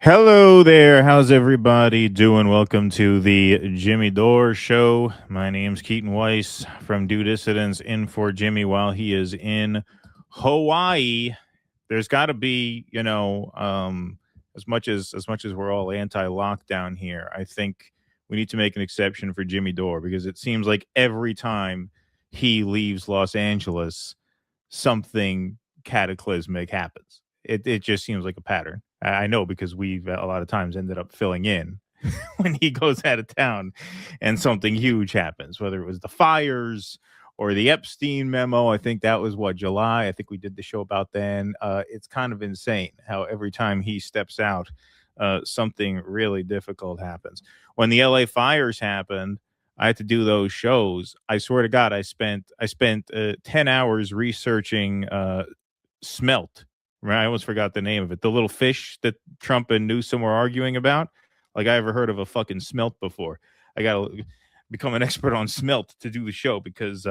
Hello there. How's everybody doing? Welcome to the Jimmy Dore Show. My name's Keaton Weiss from Do Dissidents in for Jimmy while he is in Hawaii. There's got to be, as much as we're all anti-lockdown here, I think we need to make an exception for Jimmy Dore because it seems like every time he leaves Los Angeles, something cataclysmic happens. It just seems like a pattern. I know because we've a lot of times ended up filling in when he goes out of town and something huge happens, whether it was the fires or the Epstein memo. I think that was what, July. I think we did the show about then. It's kind of insane how every time he steps out, something really difficult happens. When the LA fires happened, I had to do those shows. I swear to God, I spent 10 hours researching smelt. Right, I almost forgot the name of it. The little fish that Trump and Newsom were arguing about. Like I ever heard of a fucking smelt before. I gotta become an expert on smelt to do the show because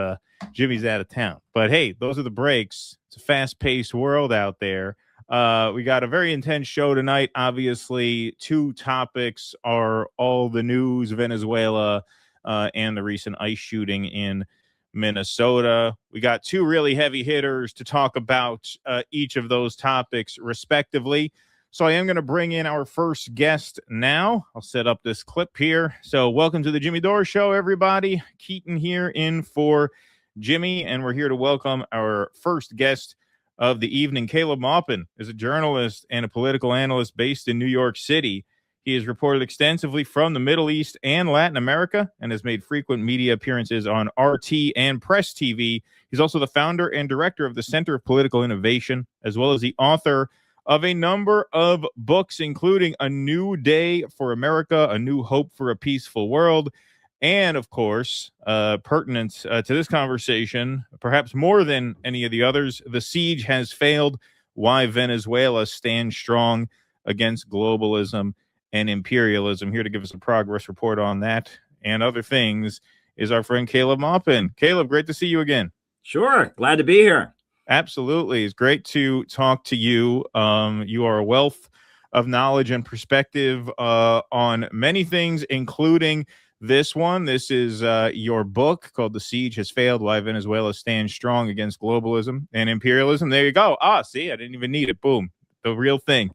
Jimmy's out of town. But hey, those are the breaks. It's a fast-paced world out there. We got a very intense show tonight. Obviously, two topics are all the news, Venezuela, and the recent ICE shooting in Minnesota. We got two really heavy hitters to talk about each of those topics, respectively. So I am going to bring in our first guest now. I'll set up this clip here. So welcome to the Jimmy Dore Show, everybody. Keaton here in for Jimmy, and we're here to welcome our first guest of the evening. Caleb Maupin is a journalist and a political analyst based in New York City. He has reported extensively from the Middle East and Latin America and has made frequent media appearances on RT and Press TV. He's also the founder and director of the Center of Political Innovation, as well as the author of a number of books, including A New Day for America, A New Hope for a Peaceful World, and, of course, pertinent to this conversation, perhaps more than any of the others, The Siege Has Failed, Why Venezuela Stands Strong Against Globalism and Imperialism. Here to give us a progress report on that and other things is our friend Caleb Maupin. Caleb, great to see you again. Sure. Glad to be here. Absolutely. It's great to talk to you. You are a wealth of knowledge and perspective on many things, including this one. This is your book called The Siege Has Failed, Why Venezuela Stands Strong Against Globalism and Imperialism. There you go. See, I didn't even need it. Boom. The real thing.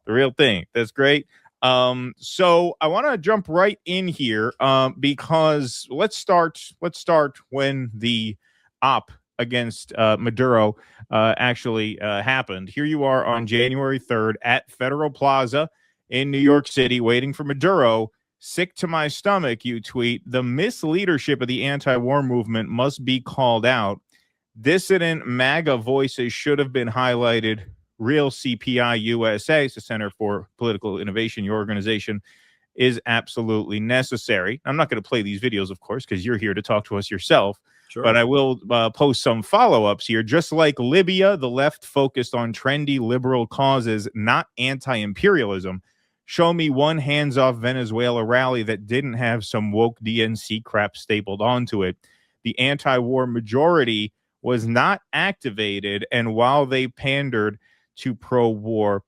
The real thing. That's great. So I want to jump right in here because let's start when the op against Maduro actually happened. Here you are on January 3rd at Federal Plaza in New York City waiting for Maduro. Sick to my stomach, you tweet. The misleadership of the anti-war movement must be called out. Dissident MAGA voices should have been highlighted. Real CPI USA, the Center for Political Innovation, your organization, is absolutely necessary. I'm not going to play these videos, of course, because you're here to talk to us yourself. Sure. But I will post some follow-ups here. Just like Libya, the left focused on trendy liberal causes, not anti-imperialism. Show me one hands-off Venezuela rally that didn't have some woke DNC crap stapled onto it. The anti-war majority was not activated, and while they pandered to pro-war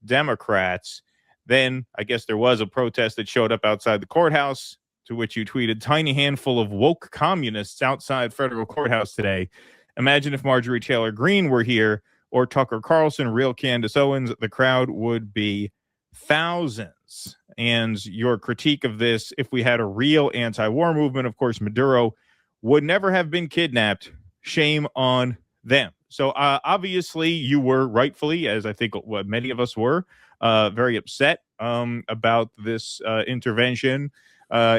Democrats, then I guess there was a protest that showed up outside the courthouse, to which you tweeted, tiny handful of woke communists outside federal courthouse today. Imagine if Marjorie Taylor Greene were here or Tucker Carlson, real Candace Owens, the crowd would be thousands. And your critique of this, if we had a real anti-war movement, of course, Maduro would never have been kidnapped. Shame on them. So obviously you were rightfully, as I think what many of us were, very upset about this intervention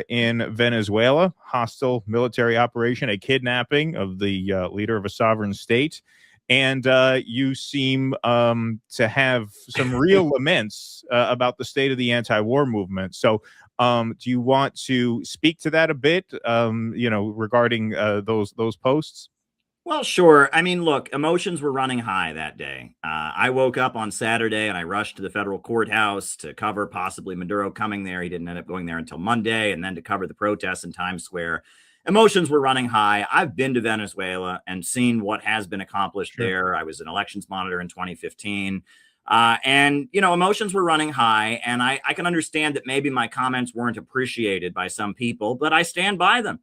in Venezuela, hostile military operation, a kidnapping of the leader of a sovereign state. And you seem to have some real laments about the state of the anti-war movement. So do you want to speak to that a bit, regarding those posts? Well, sure. I mean, look, emotions were running high that day. I woke up on Saturday and I rushed to the federal courthouse to cover possibly Maduro coming there. He didn't end up going there until Monday, and then to cover the protests in Times Square. Emotions were running high. I've been to Venezuela and seen what has been accomplished there. I was an elections monitor in 2015. And, emotions were running high, and I can understand that maybe my comments weren't appreciated by some people, but I stand by them,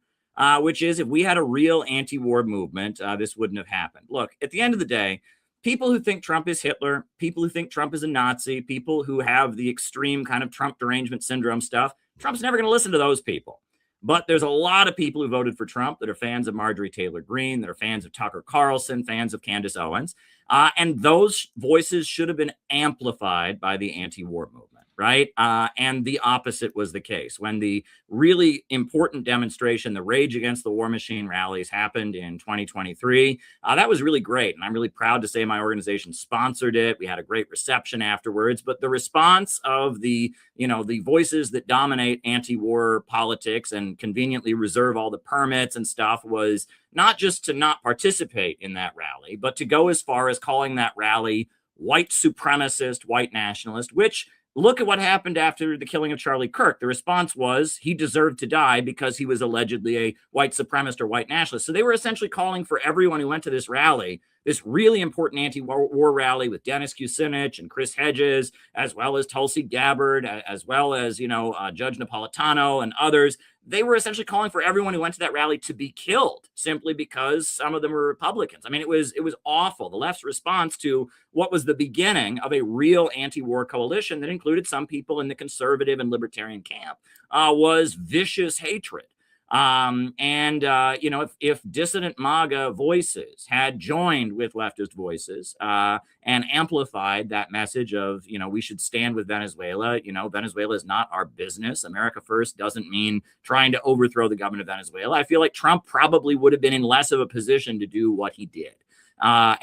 which is if we had a real anti-war movement, this wouldn't have happened. Look, at the end of the day, people who think Trump is Hitler, people who think Trump is a Nazi, people who have the extreme kind of Trump derangement syndrome stuff, Trump's never going to listen to those people. But there's a lot of people who voted for Trump that are fans of Marjorie Taylor Greene, that are fans of Tucker Carlson, fans of Candace Owens. And those voices should have been amplified by the anti-war movement, right? And the opposite was the case. When the really important demonstration, the Rage Against the War Machine rallies happened in 2023, that was really great. And I'm really proud to say my organization sponsored it. We had a great reception afterwards. But the response of the voices that dominate anti-war politics and conveniently reserve all the permits and stuff was not just to not participate in that rally, but to go as far as calling that rally white supremacist, white nationalist, which look at what happened after the killing of Charlie Kirk. The response was he deserved to die because he was allegedly a white supremacist or white nationalist. So they were essentially calling for everyone who went to this rally, this really important anti-war rally with Dennis Kucinich and Chris Hedges, as well as Tulsi Gabbard, as well as, Judge Napolitano and others. They were essentially calling for everyone who went to that rally to be killed simply because some of them were Republicans. I mean, it was awful. The left's response to what was the beginning of a real anti-war coalition that included some people in the conservative and libertarian camp was vicious hatred. If dissident MAGA voices had joined with leftist voices and amplified that message of, we should stand with Venezuela, Venezuela is not our business. America first doesn't mean trying to overthrow the government of Venezuela. I feel like Trump probably would have been in less of a position to do what he did. My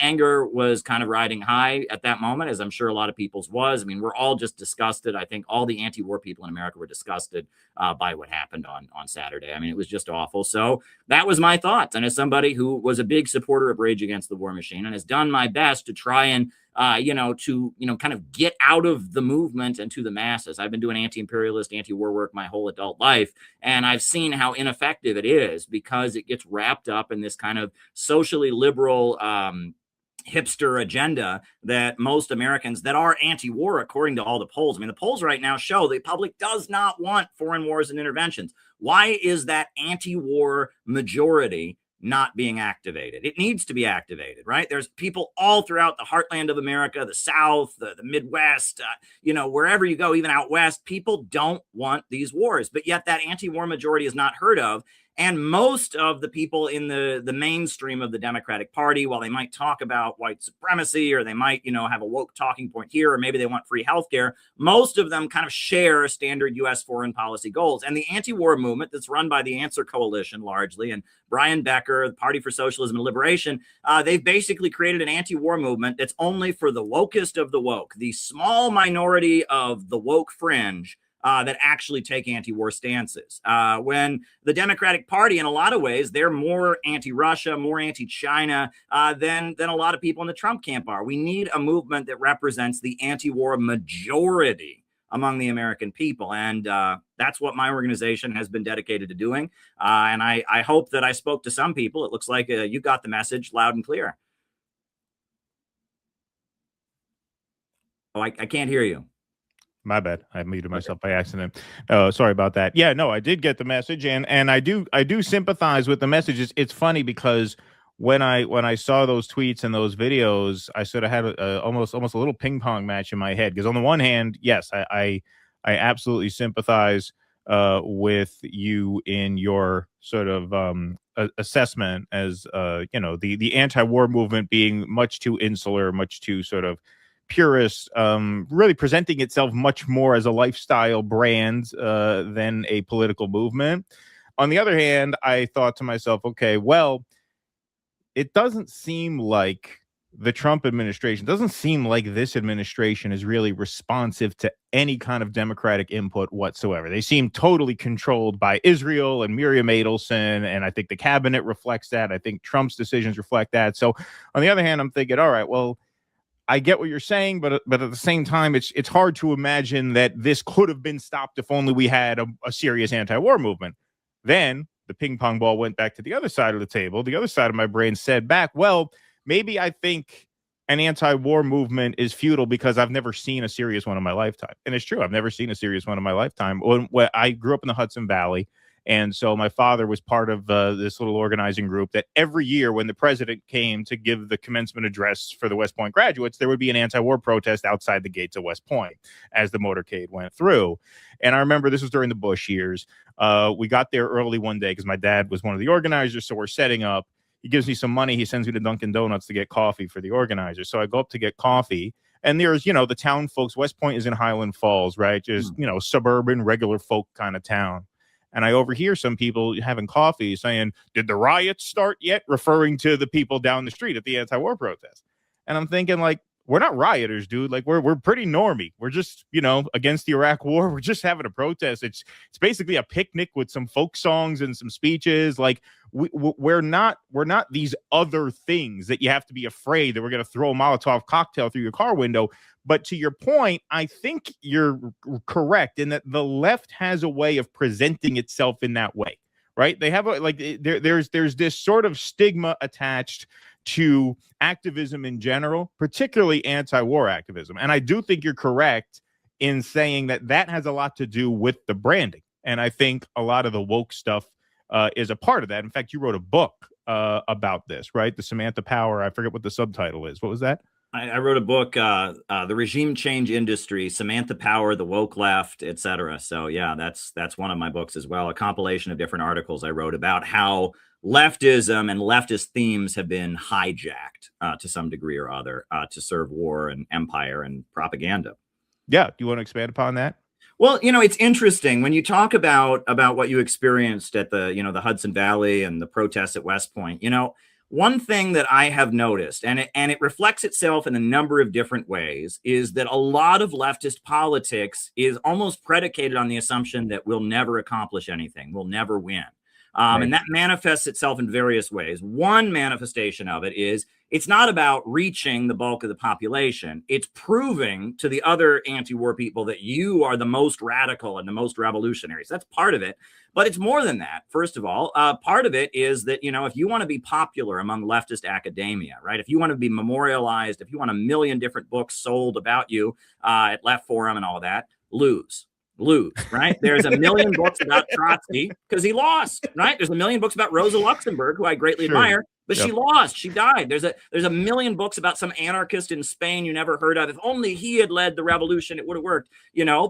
anger was kind of riding high at that moment, as I'm sure a lot of people's was. I mean, we're all just disgusted. I think all the anti-war people in America were disgusted by what happened on Saturday. I mean, it was just awful. So that was my thoughts. And as somebody who was a big supporter of Rage Against the War Machine and has done my best to try and kind of get out of the movement and to the masses. I've been doing anti-imperialist, anti-war work my whole adult life, and I've seen how ineffective it is because it gets wrapped up in this kind of socially liberal hipster agenda that most Americans that are anti-war, according to all the polls. I mean, the polls right now show the public does not want foreign wars and interventions. Why is that anti-war majority not being activated? It needs to be activated, right? There's people all throughout the heartland of America, the South, the Midwest, wherever you go, even out West, people don't want these wars, but yet that anti-war majority is not heard of. And most of the people in the mainstream of the Democratic Party, while they might talk about white supremacy or they might, have a woke talking point here, or maybe they want free healthcare, most of them kind of share standard U.S. foreign policy goals. And the anti-war movement that's run by the Answer Coalition largely, and Brian Becker, the Party for Socialism and Liberation, they've basically created an anti-war movement that's only for the wokest of the woke, the small minority of the woke fringe that actually take anti-war stances. When the Democratic Party, in a lot of ways, they're more anti-Russia, more anti-China than a lot of people in the Trump camp are. We need a movement that represents the anti-war majority among the American people. And that's what my organization has been dedicated to doing. And I hope that I spoke to some people. It looks like you got the message loud and clear. Oh, I can't hear you. My bad. I muted myself by accident. Sorry about that. Yeah, no, I did get the message, and I do sympathize with the message. It's funny because when I saw those tweets and those videos, I sort of had almost a little ping pong match in my head. Because on the one hand, yes, I absolutely sympathize with you in your sort of assessment as the anti-war movement being much too insular, much too sort of purist, really presenting itself much more as a lifestyle brand than a political movement. On the other hand, I thought to myself, okay, well, it doesn't seem like the Trump administration, doesn't seem like this administration is really responsive to any kind of democratic input whatsoever. They seem totally controlled by Israel and Miriam Adelson, and I think the cabinet reflects that. I think Trump's decisions reflect that. So on the other hand, I'm thinking, all right, well, I get what you're saying, but at the same time, it's hard to imagine that this could have been stopped if only we had a serious anti-war movement. Then the ping pong ball went back to the other side of the table. The other side of my brain said back, well, maybe I think an anti-war movement is futile because I've never seen a serious one in my lifetime. And it's true. I've never seen a serious one in my lifetime. When I grew up in the Hudson Valley. And so my father was part of this little organizing group that every year when the president came to give the commencement address for the West Point graduates, there would be an anti-war protest outside the gates of West Point as the motorcade went through. And I remember this was during the Bush years. We got there early one day because my dad was one of the organizers. So we're setting up. He gives me some money. He sends me to Dunkin' Donuts to get coffee for the organizer. So I go up to get coffee. And there's, the town folks. West Point is in Highland Falls, right? Just, suburban, regular folk kind of town. And I overhear some people having coffee saying, "Did the riots start yet?" Referring to the people down the street at the anti-war protest. And I'm thinking, like, we're not rioters, dude. Like, we're pretty normie. We're just, against the Iraq war. We're just having a protest. It's basically a picnic with some folk songs and some speeches. Like, we're not these other things that you have to be afraid that we're going to throw a Molotov cocktail through your car window. But to your point, I think you're correct in that the left has a way of presenting itself in that way, right? They have there's this sort of stigma attached to activism in general, particularly anti-war activism. And I do think you're correct in saying that has a lot to do with the branding. And I think a lot of the woke stuff is a part of that. In fact, you wrote a book about this, right? The Samantha Power. I forget what the subtitle is. What was that? I wrote a book, The Regime Change Industry, Samantha Power, the Woke Left, etc. So yeah, that's one of my books as well. A compilation of different articles I wrote about how leftism and leftist themes have been hijacked to some degree or other to serve war and empire and propaganda. Yeah. Do you want to expand upon that? Well, it's interesting when you talk about what you experienced at the Hudson Valley and the protests at West Point. One thing that I have noticed, and it reflects itself in a number of different ways, is that a lot of leftist politics is almost predicated on the assumption that we'll never accomplish anything, we'll never win. Right. And that manifests itself in various ways. One manifestation of it is it's not about reaching the bulk of the population. It's proving to the other anti-war people that you are the most radical and the most revolutionary. So that's part of it. But it's more than that. First of all, part of it is that, if you want to be popular among leftist academia, right? If you want to be memorialized, if you want 1 million different books sold about you at Left Forum and all that, lose, right? There's 1 million books about Trotsky because he lost, right? There's 1 million books about Rosa Luxemburg, who I greatly admire, but she lost. She died. There's 1 million books about some anarchist in Spain you never heard of. If only he had led the revolution, it would have worked,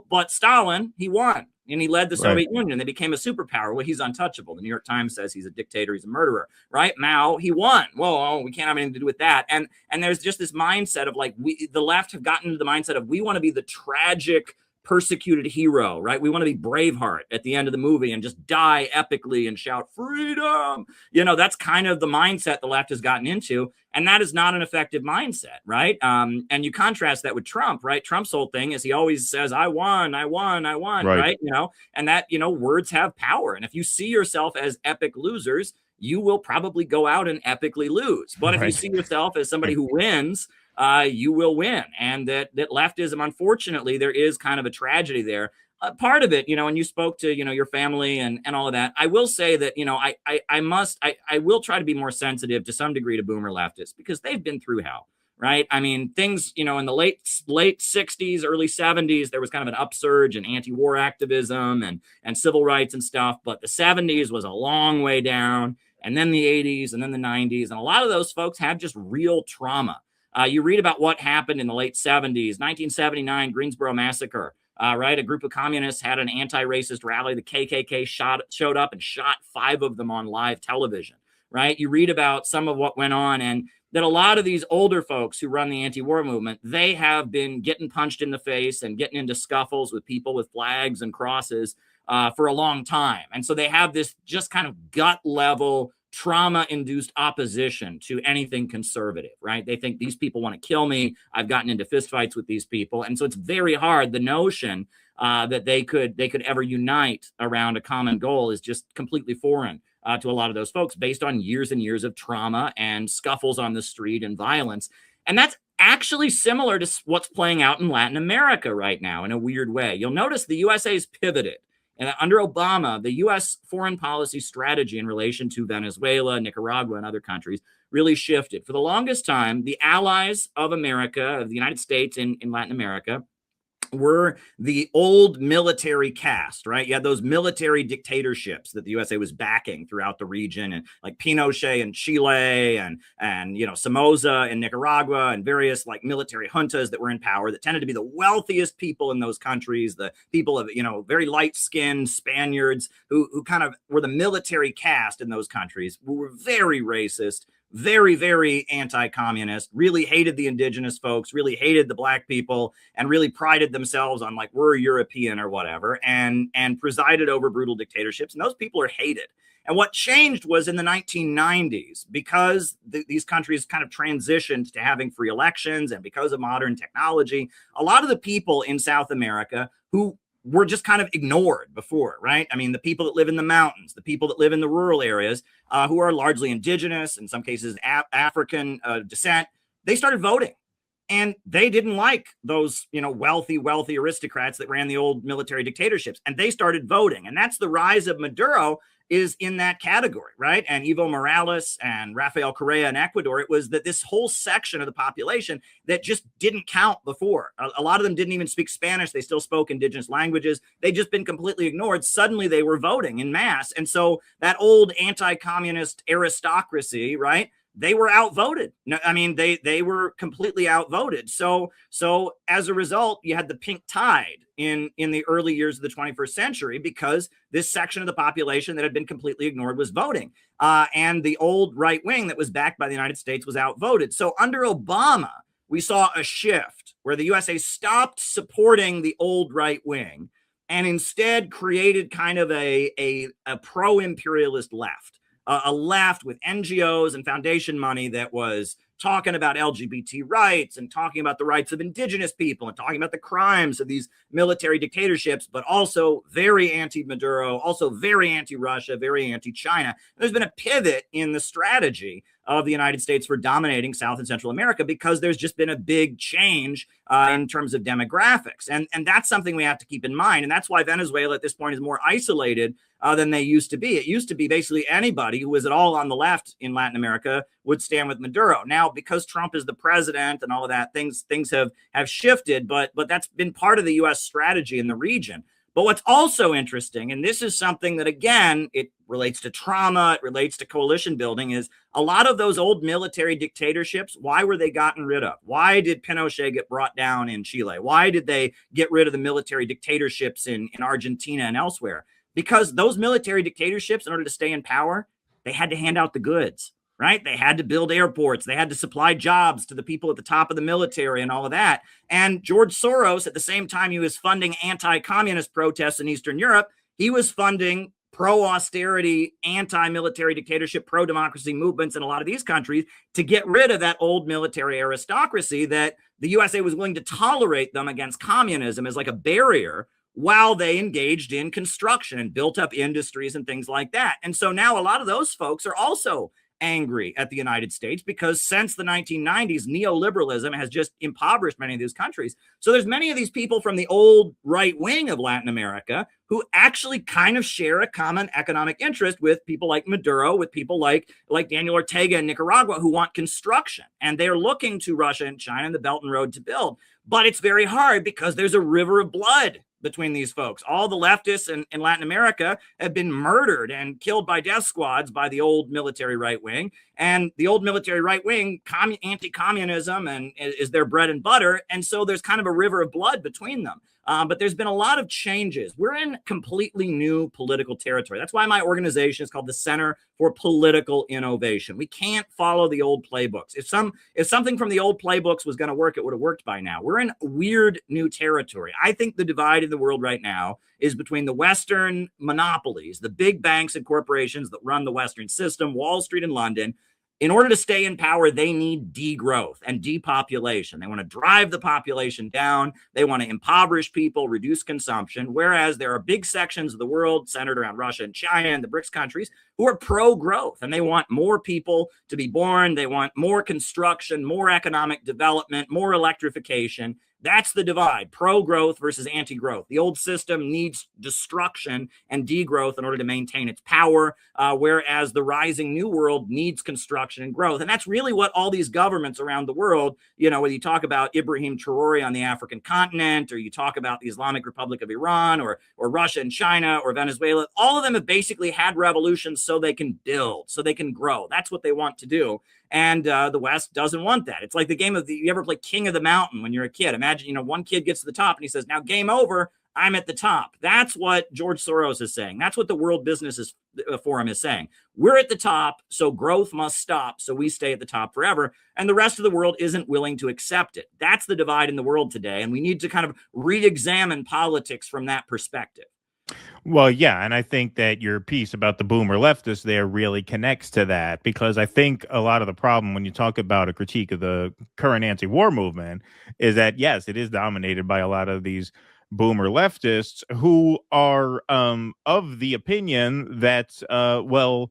But Stalin, he won. And he led the Soviet Union. They became a superpower. Well, he's untouchable. The New York Times says he's a dictator. He's a murderer, right? Mao, he won. Well, we can't have anything to do with that. And there's just this mindset of the left have gotten into the mindset of we want to be the tragic, persecuted hero, right? We want to be Braveheart at the end of the movie and just die epically and shout freedom. That's kind of the mindset the left has gotten into. And that is not an effective mindset, right? And you contrast that with Trump, right? Trump's whole thing is he always says, I won, right? And that, words have power. And if you see yourself as epic losers, you will probably go out and epically lose. But if you see yourself as somebody who wins, you will win. And that leftism, unfortunately, there is kind of a tragedy there. Part of it, and you spoke to, your family and all of that. I will say that, I will try to be more sensitive to some degree to boomer leftists because they've been through hell, right? I mean, things, in the late 60s, early 70s, there was kind of an upsurge in anti-war activism and civil rights and stuff. But the 70s was a long way down. And then the 80s and then the 90s. And a lot of those folks had just real trauma. You read about what happened in the late 70s, 1979 Greensboro Massacre. Right? A group of communists had an anti-racist rally. The KKK showed up and shot 5 of them on live television, right? You read about some of what went on and that a lot of these older folks who run the anti-war movement, they have been getting punched in the face and getting into scuffles with people with flags and crosses for a long time. And so they have this just kind of gut level trauma-induced opposition to anything conservative, right? They think these people want to kill me. I've gotten into fistfights with these people. And so it's very hard. The notion that they could ever unite around a common goal is just completely foreign to a lot of those folks based on years and years of trauma and scuffles on the street and violence. And that's actually similar to what's playing out in Latin America right now in a weird way. You'll notice the USA's pivoted. And under Obama, the U.S. foreign policy strategy in relation to Venezuela, Nicaragua, and other countries really shifted. For the longest time, the allies of America, of the United States in Latin America, were the old military caste, right? You had those military dictatorships that the USA was backing throughout the region, and like Pinochet in Chile, and Somoza in Nicaragua, and various like military juntas that were in power that tended to be the wealthiest people in those countries, the people of very light-skinned Spaniards who kind of were the military caste in those countries, who were very racist, very, very anti-communist, really hated the indigenous folks, really hated the black people, and really prided themselves on like, we're European or whatever, and presided over brutal dictatorships. And those people are hated. And what changed was in the 1990s, because these countries kind of transitioned to having free elections, and because of modern technology, a lot of the people in South America who were just kind of ignored before, right? I mean, the people that live in the mountains, the people that live in the rural areas, who are largely indigenous, in some cases African descent, they started voting. And they didn't like those, wealthy aristocrats that ran the old military dictatorships. And they started voting. And that's the rise of Maduro is in that category, right? And Evo Morales and Rafael Correa in Ecuador, it was that this whole section of the population that just didn't count before. A lot of them didn't even speak Spanish. They still spoke indigenous languages. They'd just been completely ignored. Suddenly they were voting in mass. And so that old anti-communist aristocracy, right? They were outvoted. I mean, they were completely outvoted. So as a result, you had the pink tide in the early years of the 21st century, because this section of the population that had been completely ignored was voting. And the old right wing that was backed by the United States was outvoted. So under Obama, we saw a shift where the USA stopped supporting the old right wing and instead created kind of a pro-imperialist left. A left with NGOs and foundation money that was talking about LGBT rights and talking about the rights of indigenous people and talking about the crimes of these military dictatorships, but also very anti-Maduro, also very anti-Russia, very anti-China. There's been a pivot in the strategy of the United States for dominating South and Central America because there's just been a big change in terms of demographics. And that's something we have to keep in mind. And that's why Venezuela at this point is more isolated than they used to be. It used to be basically anybody who was at all on the left in Latin America would stand with Maduro. Now, because Trump is the president and all of that, things have shifted, but that's been part of the U.S. strategy in the region. But what's also interesting, and this is something that, again, it relates to trauma, it relates to coalition building, is a lot of those old military dictatorships, why were they gotten rid of? Why did Pinochet get brought down in Chile? Why did they get rid of the military dictatorships in Argentina and elsewhere? Because those military dictatorships, in order to stay in power, they had to hand out the goods, right? They had to build airports. They had to supply jobs to the people at the top of the military and all of that. And George Soros, at the same time he was funding anti-communist protests in Eastern Europe, he was funding pro-austerity, anti-military dictatorship, pro-democracy movements in a lot of these countries to get rid of that old military aristocracy that the USA was willing to tolerate them against communism as like a barrier while they engaged in construction and built up industries and things like that. And so now a lot of those folks are also angry at the United States because since the 1990s, neoliberalism has just impoverished many of these countries. So there's many of these people from the old right wing of Latin America who actually kind of share a common economic interest with people like Maduro, with people like Daniel Ortega in Nicaragua, who want construction. And they're looking to Russia and China and the Belt and Road to build. But it's very hard because there's a river of blood between these folks. All the leftists in Latin America have been murdered and killed by death squads by the old military right wing. And the old military right wing, anti-communism and is their bread and butter. And so there's kind of a river of blood between them. But there's been a lot of changes. We're in completely new political territory. That's why my organization is called the Center for Political Innovation. We can't follow the old playbooks. If something from the old playbooks was going to work, it would have worked by now. We're in weird new territory. I think the divide in the world right now is between the Western monopolies, the big banks and corporations that run the Western system, Wall Street and London. In order to stay in power, they need degrowth and depopulation. They want to drive the population down. They want to impoverish people, reduce consumption, whereas there are big sections of the world centered around Russia and China and the BRICS countries who are pro-growth, and they want more people to be born. They want more construction, more economic development, more electrification. That's the divide: pro-growth versus anti-growth. The old system needs destruction and degrowth in order to maintain its power, whereas the rising new world needs construction and growth. And that's really what all these governments around the world, whether you talk about Ibrahim Traore on the African continent, or you talk about the Islamic Republic of Iran, or Russia and China, or Venezuela, all of them have basically had revolutions so they can build, so they can grow. That's what they want to do. And the West doesn't want that. It's like the game of you ever play King of the Mountain when you're a kid? Imagine, one kid gets to the top and he says, now game over, I'm at the top. That's what George Soros is saying. That's what the World Business Forum is saying. We're at the top, so growth must stop, so we stay at the top forever. And the rest of the world isn't willing to accept it. That's the divide in the world today. And we need to kind of re-examine politics from that perspective. Well, yeah, and I think that your piece about the boomer leftists there really connects to that, because I think a lot of the problem when you talk about a critique of the current anti-war movement is that, yes, it is dominated by a lot of these boomer leftists who are of the opinion that, well,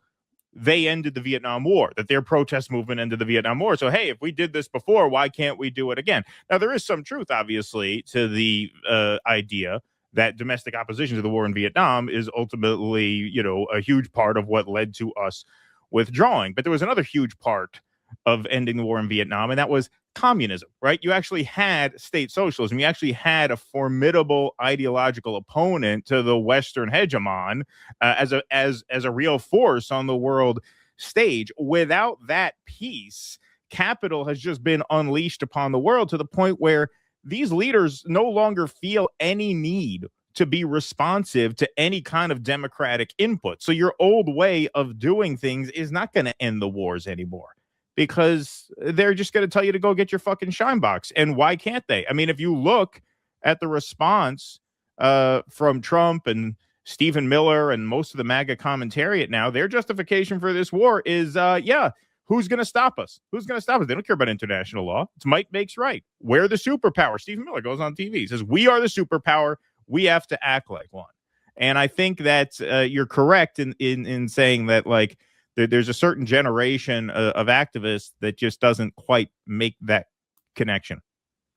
they ended the Vietnam War, that their protest movement ended the Vietnam War. So, hey, if we did this before, why can't we do it again? Now, there is some truth, obviously, to the idea that domestic opposition to the war in Vietnam is ultimately, a huge part of what led to us withdrawing. But there was another huge part of ending the war in Vietnam, and that was communism, right? You actually had state socialism. You actually had a formidable ideological opponent to the Western hegemon as a real force on the world stage. Without that piece, capital has just been unleashed upon the world to the point where these leaders no longer feel any need to be responsive to any kind of democratic input. So your old way of doing things is not going to end the wars anymore, because they're just going to tell you to go get your fucking shine box. And why can't they? I mean, if you look at the response from Trump and Stephen Miller and most of the MAGA commentariat now, their justification for this war is, who's going to stop us? Who's going to stop us? They don't care about international law. It's might makes right. We're the superpower. Stephen Miller goes on TV. He says, we are the superpower. We have to act like one. And I think that you're correct in saying that, like, there's a certain generation of activists that just doesn't quite make that connection.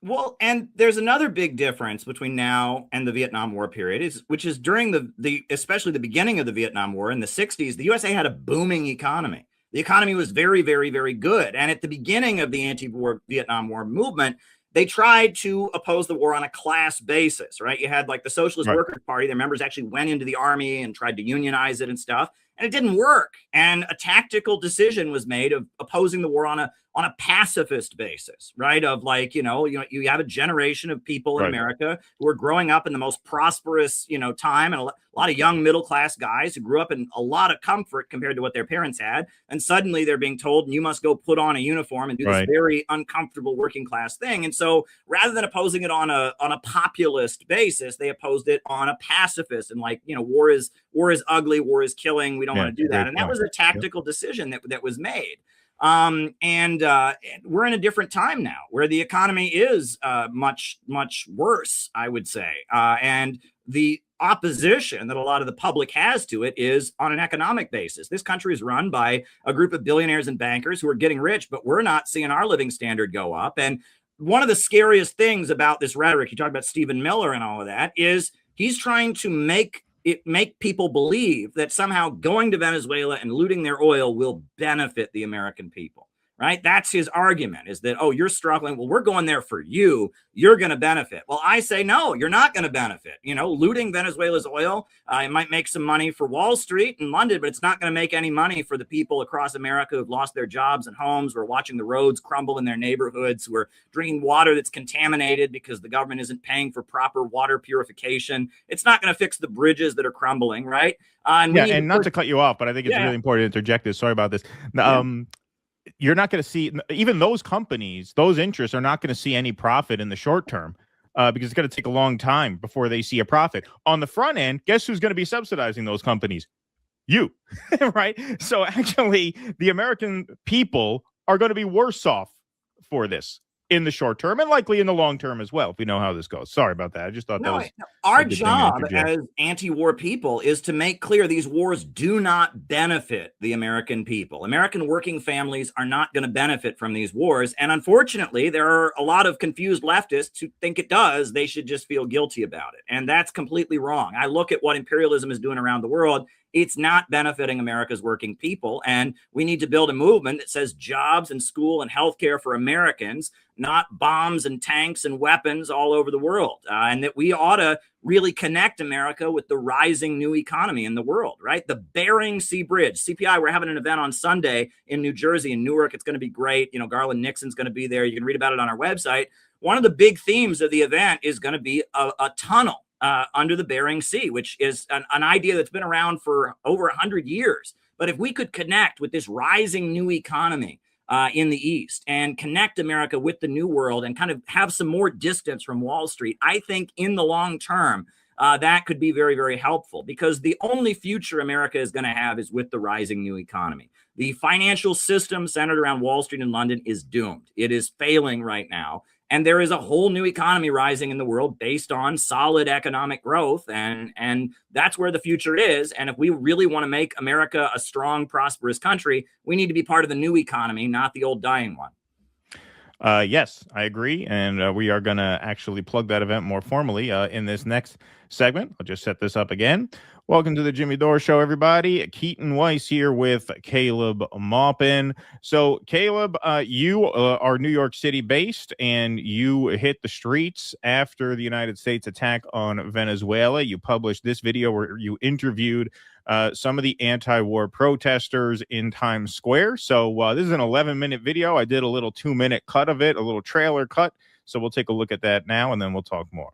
Well, and there's another big difference between now and the Vietnam War period, which is during the especially the beginning of the Vietnam War in the 60s, the USA had a booming economy. The economy was very, very, very good. And at the beginning of the anti-war Vietnam War movement, they tried to oppose the war on a class basis, right? You had like the Socialist Workers Party. Their members actually went into the army and tried to unionize it and stuff. And it didn't work. And a tactical decision was made of opposing the war on a pacifist basis, right? Of like, you have a generation of people in America who are growing up in the most prosperous, time, and a lot of young middle class guys who grew up in a lot of comfort compared to what their parents had. And suddenly they're being told, you must go put on a uniform and do this very uncomfortable working class thing. And so rather than opposing it on a populist basis, they opposed it on a pacifist and like, war is ugly, war is killing. We don't want to do that. And that was a tactical decision that was made. And we're in a different time now where the economy is much, much worse, I would say. And the opposition that a lot of the public has to it is on an economic basis. This country is run by a group of billionaires and bankers who are getting rich, but we're not seeing our living standard go up. And one of the scariest things about this rhetoric, you talk about Stephen Miller and all of that, is he's trying to make people believe that somehow going to Venezuela and looting their oil will benefit the American people, right? That's his argument, is that, oh, you're struggling. Well, we're going there for you. You're going to benefit. Well, I say, no, you're not going to benefit. Looting Venezuela's oil, it might make some money for Wall Street and London, but it's not going to make any money for the people across America who've lost their jobs and homes, who are watching the roads crumble in their neighborhoods, who are drinking water that's contaminated because the government isn't paying for proper water purification. It's not going to fix the bridges that are crumbling, right? And not to cut you off, but I think it's really important to interject this. Sorry about this. You're not going to see, even those companies, those interests are not going to see any profit in the short term because it's going to take a long time before they see a profit. On the front end, guess who's going to be subsidizing those companies? You, right? So actually, the American people are going to be worse off for this. in the short term and likely in the long term as well, if we know how this goes. Sorry about that. I just thought that was our job as anti-war people is to make clear these wars do not benefit the American people. American working families are not going to benefit from these wars. And unfortunately, there are a lot of confused leftists who think it does. They should just feel guilty about it. And that's completely wrong. I look at what imperialism is doing around the world. It's not benefiting America's working people. And we need to build a movement that says jobs and school and healthcare for Americans, not bombs and tanks and weapons all over the world. And that we ought to really connect America with the rising new economy in the world, right? The Bering Sea Bridge, CPI, we're having an event on Sunday in New Jersey, in Newark. It's going to be great. You know, Garland Nixon's going to be there. You can read about it on our website. One of the big themes of the event is going to be a tunnel under the Bering Sea, which is an idea that's been around for over 100 years. But if we could connect with this rising new economy in the East and connect America with the new world and kind of have some more distance from Wall Street, I think in the long term, that could be very, very helpful, because the only future America is going to have is with the rising new economy. The financial system centered around Wall Street and London is doomed. It is failing right now. And there is a whole new economy rising in the world based on solid economic growth. And that's where the future is. And if we really want to make America a strong, prosperous country, we need to be part of the new economy, not the old dying one. Yes, I agree. And we are going to actually plug that event more formally in this next segment. I'll just set this up again. Welcome to the Jimmy Dore Show, everybody. Keaton Weiss here with Caleb Maupin. So, Caleb, you are New York City based, and you hit the streets after the United States attack on Venezuela. You published this video where you interviewed some of the anti-war protesters in Times Square. So this is an 11-minute video. I did a little 2-minute cut of it, a little trailer cut. So we'll take a look at that now, and then we'll talk more.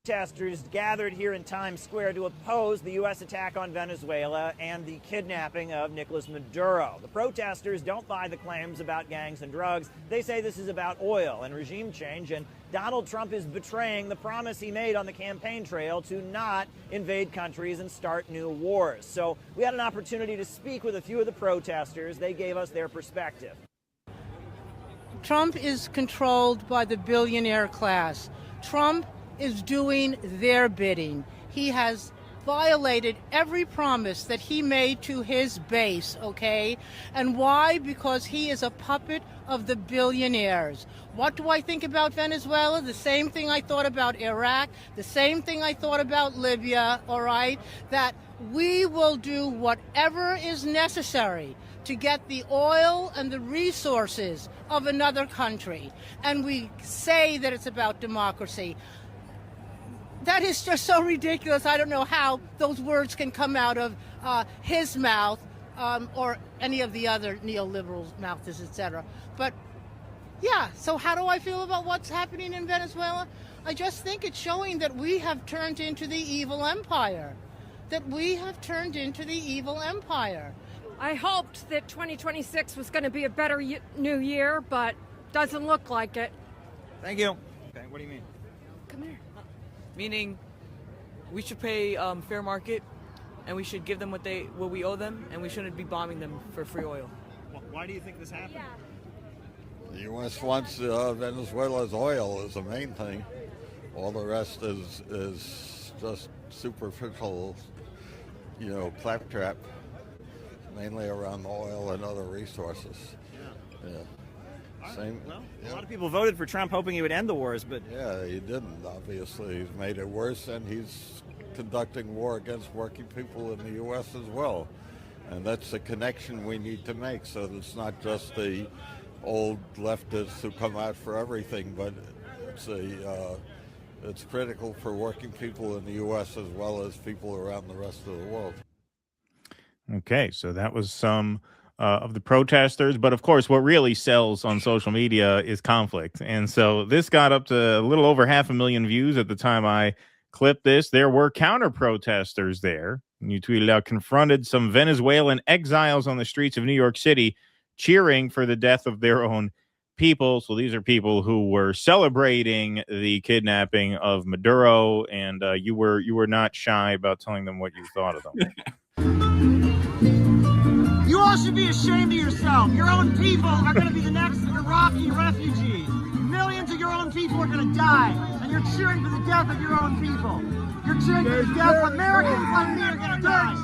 Protesters gathered here in Times Square to oppose the U.S. attack on Venezuela and the kidnapping of Nicolas Maduro. The protesters don't buy the claims about gangs and drugs. They say this is about oil and regime change, and Donald Trump is betraying the promise he made on the campaign trail to not invade countries and start new wars. So we had an opportunity to speak with a few of the protesters. They gave us their perspective. Trump is controlled by the billionaire class. Trump is doing their bidding. He has violated every promise that he made to his base, okay? And why? Because he is a puppet of the billionaires. What do I think about Venezuela? The same thing I thought about Iraq, the same thing I thought about Libya, all right? That we will do whatever is necessary to get the oil and the resources of another country. And we say that it's about democracy. That is just so ridiculous. I don't know how those words can come out of his mouth or any of the other neoliberals' mouths, etc. But yeah, so how do I feel about what's happening in Venezuela? I just think it's showing that we have turned into the evil empire. That we have turned into the evil empire. I hoped that 2026 was going to be a better new year, but doesn't look like it. Thank you. Okay, what do you mean? Come here. Meaning, we should pay fair market, and we should give them what we owe them, and we shouldn't be bombing them for free oil. Why do you think this happened? The U.S. wants Venezuela's oil is the main thing. All the rest is just superficial, claptrap, mainly around the oil and other resources. Yeah. Same. Well, a lot of people voted for Trump hoping he would end the wars, but yeah, he didn't. Obviously, he's made it worse, and he's conducting war against working people in the U.S. as well. And that's the connection we need to make, so it's not just the old leftists who come out for everything, but it's critical for working people in the U.S. as well as people around the rest of the world. Okay, so that was some of the protesters. But of course, what really sells on social media is conflict. And so this got up to a little over 500,000 views at the time I clipped this. There were counter protesters there. And you tweeted out, confronted some Venezuelan exiles on the streets of New York City, cheering for the death of their own people. So these are people who were celebrating the kidnapping of Maduro. And you were not shy about telling them what you thought of them. You all should be ashamed of yourself. Your own people are going to be the next Iraqi refugees. people are going to die, and you're cheering for the death of your own people. You're cheering for the death of Americans like me are going to die.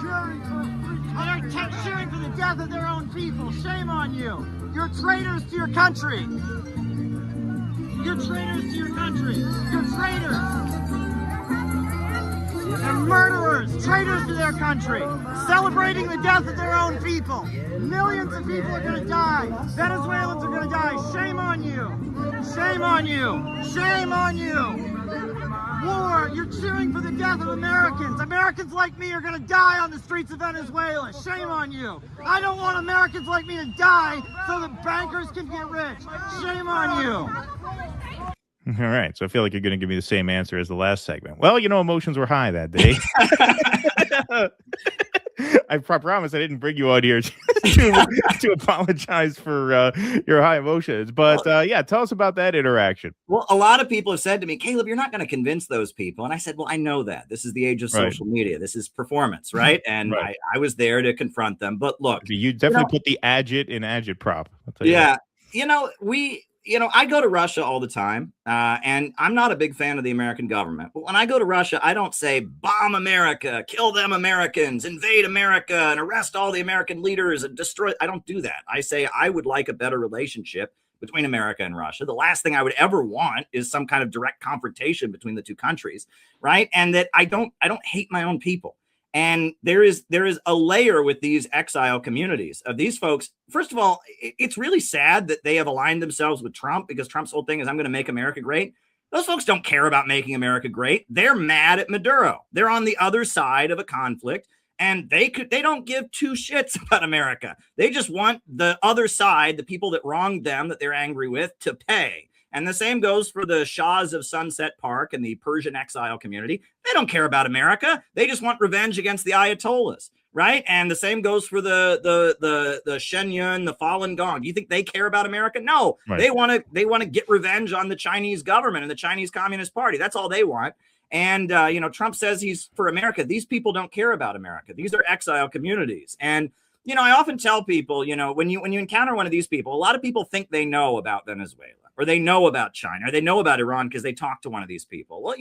And they're cheering for the death of their own people. Shame on you. You're traitors to your country. You're traitors to your country. You're traitors. They're murderers, traitors to their country, celebrating the death of their own people. Millions of people are going to die. Venezuelans are going to die. Shame on you. Shame on you. Shame on you. War, you're cheering for the death of Americans. Americans like me are going to die on the streets of Venezuela. Shame on you. I don't want Americans like me to die so the bankers can get rich. Shame on you. All right. So I feel like you're going to give me the same answer as the last segment. Well, emotions were high that day. I promise I didn't bring you on here to apologize for your high emotions. But yeah, tell us about that interaction. Well, a lot of people have said to me, Caleb, you're not going to convince those people. And I said, well, I know that. This is the age of social media. This is performance, right? And I was there to confront them. But look. You definitely put the agit in agitprop. Yeah. I go to Russia all the time, and I'm not a big fan of the American government. But when I go to Russia, I don't say bomb America, kill them Americans, invade America, and arrest all the American leaders and destroy. I don't do that. I say I would like a better relationship between America and Russia. The last thing I would ever want is some kind of direct confrontation between the two countries, right? And that I don't hate my own people. And there is a layer with these exile communities of these folks. First of all, it's really sad that they have aligned themselves with Trump, because Trump's whole thing is I'm going to make America great. Those folks don't care about making America great. They're mad at Maduro. They're on the other side of a conflict, and they don't give two shits about America. They just want the other side, the people that wronged them, that they're angry with, to pay. And the same goes for the Shahs of Sunset Park and the Persian exile community. They don't care about America. They just want revenge against the Ayatollahs, right? And the same goes for the Shenyun, the Falun Gong. Do you think they care about America? No, right. They want to get revenge on the Chinese government and the Chinese Communist Party. That's all they want. And Trump says he's for America. These people don't care about America. These are exile communities. And I often tell people, when you encounter one of these people, a lot of people think they know about Venezuela, or they know about China, or they know about Iran because they talked to one of these people. Well,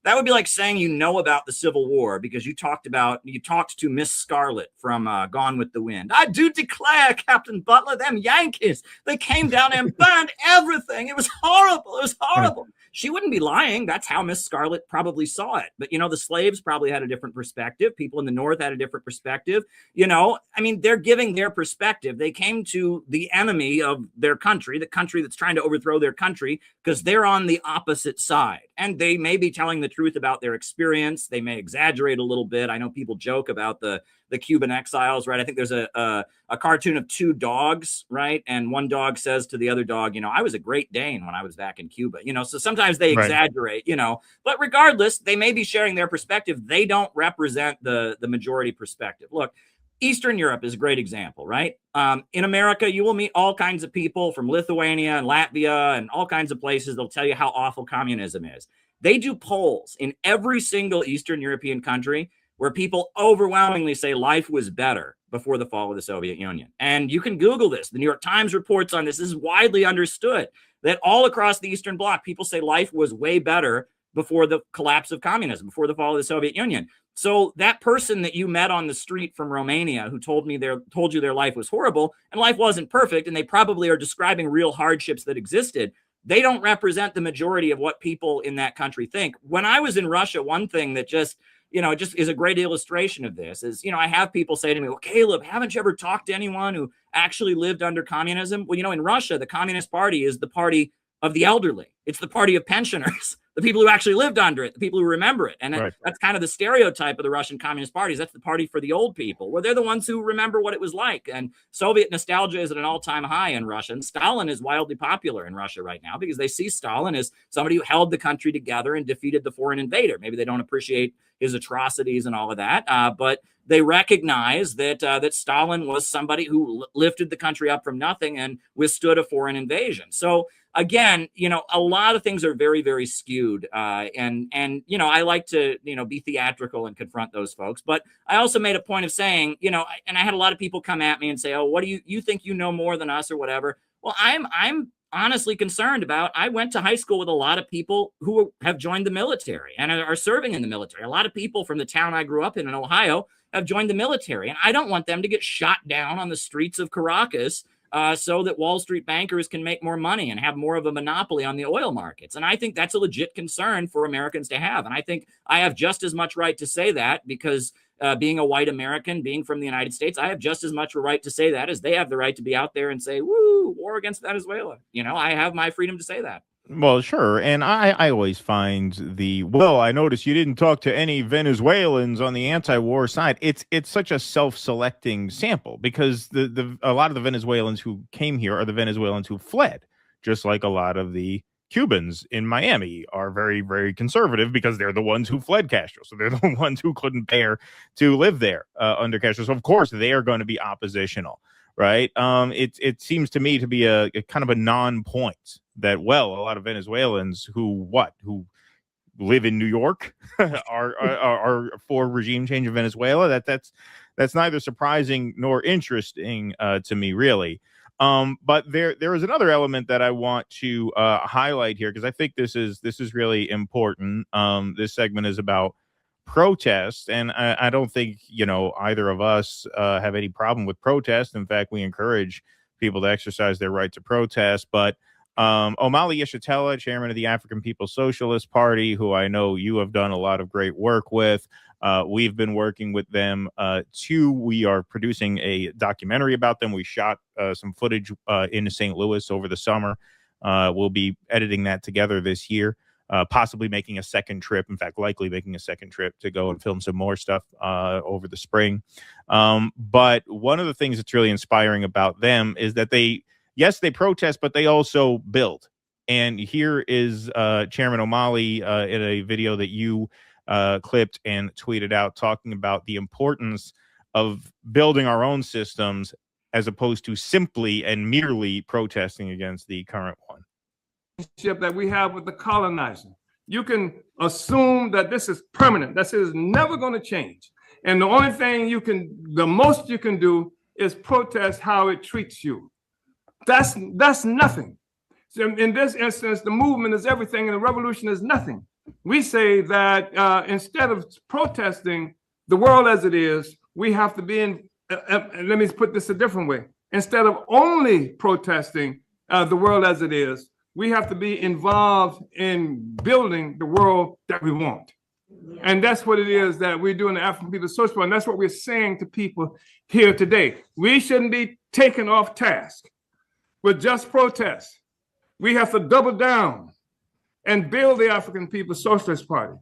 that would be like saying about the Civil War because you talked to Miss Scarlet from Gone with the Wind. I do declare, Captain Butler, them Yankees, they came down and burned everything. It was horrible. It was horrible. She wouldn't be lying. That's how Miss Scarlet probably saw it. But, the slaves probably had a different perspective. People in the North had a different perspective. They're giving their perspective. They came to the enemy of their country, the country that's trying to overthrow their country, because they're on the opposite side. And they may be telling the truth about their experience. They may exaggerate a little bit. I know people joke about the Cuban exiles, right? I think there's a cartoon of two dogs, right? And one dog says to the other dog, I was a Great Dane when I was back in Cuba, so sometimes they exaggerate, but regardless, they may be sharing their perspective. They don't represent the majority perspective. Look, Eastern Europe is a great example, right? In America, you will meet all kinds of people from Lithuania and Latvia and all kinds of places. They'll tell you how awful communism is. They do polls in every single Eastern European country where people overwhelmingly say life was better before the fall of the Soviet Union. And you can Google this. The New York Times reports on this. This is widely understood that all across the Eastern Bloc, people say life was way better before the collapse of communism, before the fall of the Soviet Union. So that person that you met on the street from Romania who told you their life was horrible and life wasn't perfect, and they probably are describing real hardships that existed, they don't represent the majority of what people in that country think. When I was in Russia, one thing that just is a great illustration of this is, I have people say to me, well, Caleb, haven't you ever talked to anyone who actually lived under communism? Well, in Russia, the Communist Party is the party of the elderly. It's the party of pensioners, the people who actually lived under it, the people who remember it. And that's kind of the stereotype of the Russian Communist parties. That's the party for the old people, where they're the ones who remember what it was like. And Soviet nostalgia is at an all-time high in Russia. And Stalin is wildly popular in Russia right now because they see Stalin as somebody who held the country together and defeated the foreign invader. Maybe they don't appreciate his atrocities and all of that, but they recognize that Stalin was somebody who lifted the country up from nothing and withstood a foreign invasion. So again, a lot of things are very, very skewed. And I like to, be theatrical and confront those folks. But I also made a point of saying, and I had a lot of people come at me and say, oh, what do you think you know more than us or whatever? Well, I'm honestly concerned about. I went to high school with a lot of people who have joined the military and are serving in the military. A lot of people from the town I grew up in Ohio have joined the military, and I don't want them to get shot down on the streets of Caracas so that Wall Street bankers can make more money and have more of a monopoly on the oil markets. And I think that's a legit concern for Americans to have. And I think I have just as much right to say that because being a white American, being from the United States, I have just as much a right to say that as they have the right to be out there and say, woo, war against Venezuela. You know, I have my freedom to say that. Well, sure. And I always find I noticed you didn't talk to any Venezuelans on the anti-war side. It's such a self-selecting sample because a lot of the Venezuelans who came here are the Venezuelans who fled, just like a lot of the Cubans in Miami are very, very conservative because they're the ones who fled Castro. So they're the ones who couldn't bear to live there under Castro. So of course they are going to be oppositional. Right. It seems to me to be a kind of a non-point that, a lot of Venezuelans who live in New York are for regime change in Venezuela. That's neither surprising nor interesting to me, really. But there is another element that I want to highlight here because I think this is really important. This segment is about protest, and I don't think either of us have any problem with protest. In fact, we encourage people to exercise their right to protest. But Omali Yeshitela, chairman of the African People's Socialist Party, who I know you have done a lot of great work with, we've been working with them too. We are producing a documentary about them. We shot some footage in St. Louis over the summer. We'll be editing that together this year. Possibly making a second trip, in fact, likely making a second trip to go and film some more stuff over the spring. But one of the things that's really inspiring about them is that they protest, but they also build. And here is Chairman Omali in a video that you clipped and tweeted out talking about the importance of building our own systems as opposed to simply and merely protesting against the current one. That we have with the colonizer. You can assume that this is permanent, that it is never going to change. And the only thing the most you can do is protest how it treats you. That's nothing. So in this instance, the movement is everything and the revolution is nothing. We say that instead of protesting the world as it is, we have to be in, let me put this a different way. Instead of only protesting the world as it is, we have to be involved in building the world that we want. And that's what it is that we do in the African People's Socialist Party. And that's what we're saying to people here today. We shouldn't be taken off task with just protest. We have to double down and build the African People's Socialist Party.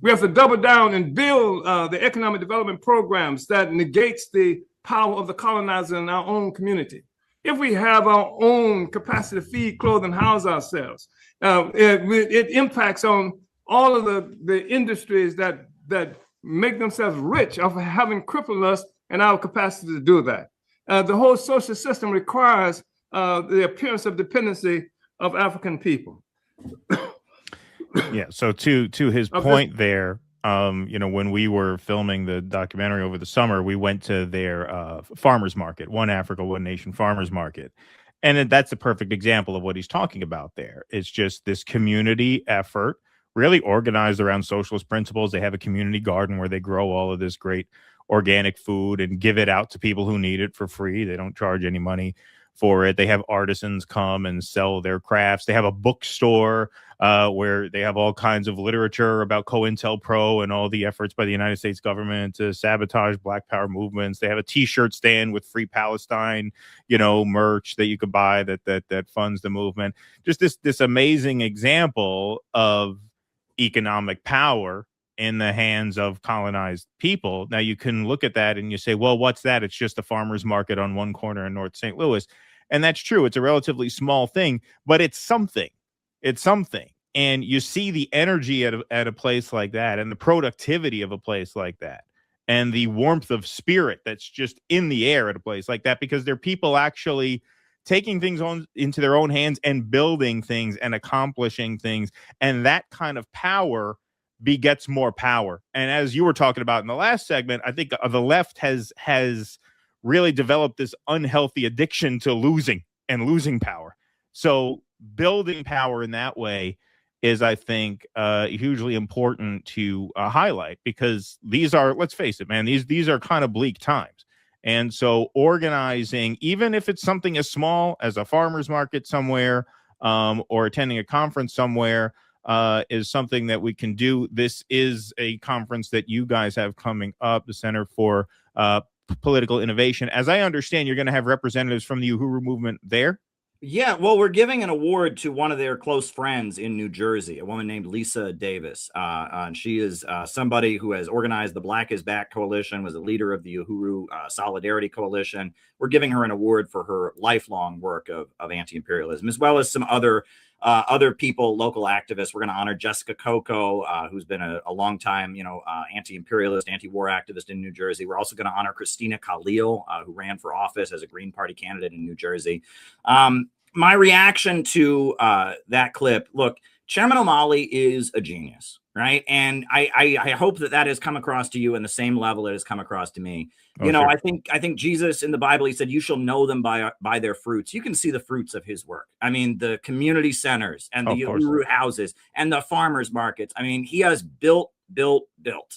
We have to double down and build the economic development programs that negates the power of the colonizer in our own community. If we have our own capacity to feed, clothe, and house ourselves, it impacts on all of the industries that make themselves rich off of having crippled us and our capacity to do that. The whole social system requires the appearance of dependency of African people. Yeah. So to his point there, when we were filming the documentary over the summer, we went to their farmers market, One Africa, One Nation farmers market. And that's a perfect example of what he's talking about there. It's just this community effort, really organized around socialist principles. They have a community garden where they grow all of this great organic food and give it out to people who need it for free. They don't charge any money for it. They have artisans come and sell their crafts. They have a bookstore where they have all kinds of literature about COINTELPRO and all the efforts by the United States government to sabotage Black Power movements. They have a T-shirt stand with Free Palestine, merch that you could buy that funds the movement. Just this amazing example of economic power in the hands of colonized people. Now you can look at that and you say, well, what's that? It's just a farmer's market on one corner in North St. Louis. And that's true. It's a relatively small thing, but it's something. It's something. And you see the energy at a place like that and the productivity of a place like that and the warmth of spirit that's just in the air at a place like that, because there are people actually taking things into their own hands and building things and accomplishing things. And that kind of power begets more power. And as you were talking about in the last segment, I think the left has really developed this unhealthy addiction to losing power. So building power in that way is, I think, hugely important to highlight, because these are, let's face it, man, these are kind of bleak times. And so organizing, even if it's something as small as a farmer's market somewhere, or attending a conference somewhere, is something that we can do. This is a conference that you guys have coming up, the Center for Political Innovation. As I understand, you're going to have representatives from the Uhuru movement there. Yeah, well, we're giving an award to one of their close friends in New Jersey, a woman named Lisa Davis. And she is somebody who has organized the Black is Back Coalition, was a leader of the Uhuru Solidarity Coalition. We're giving her an award for her lifelong work of anti-imperialism, as well as some other people, local activists. We're going to honor Jessica Coco, who's been a long time, anti-imperialist, anti-war activist in New Jersey. We're also going to honor Christina Khalil, who ran for office as a Green Party candidate in New Jersey. My reaction to that clip, look, Chairman O'Malley is a genius, right? And I hope that has come across to you in the same level it has come across to me. You know, sure. I think Jesus in the Bible, he said, you shall know them by their fruits. You can see the fruits of his work. I mean, the community centers and the Uhuru houses and the farmers markets. I mean, he has built.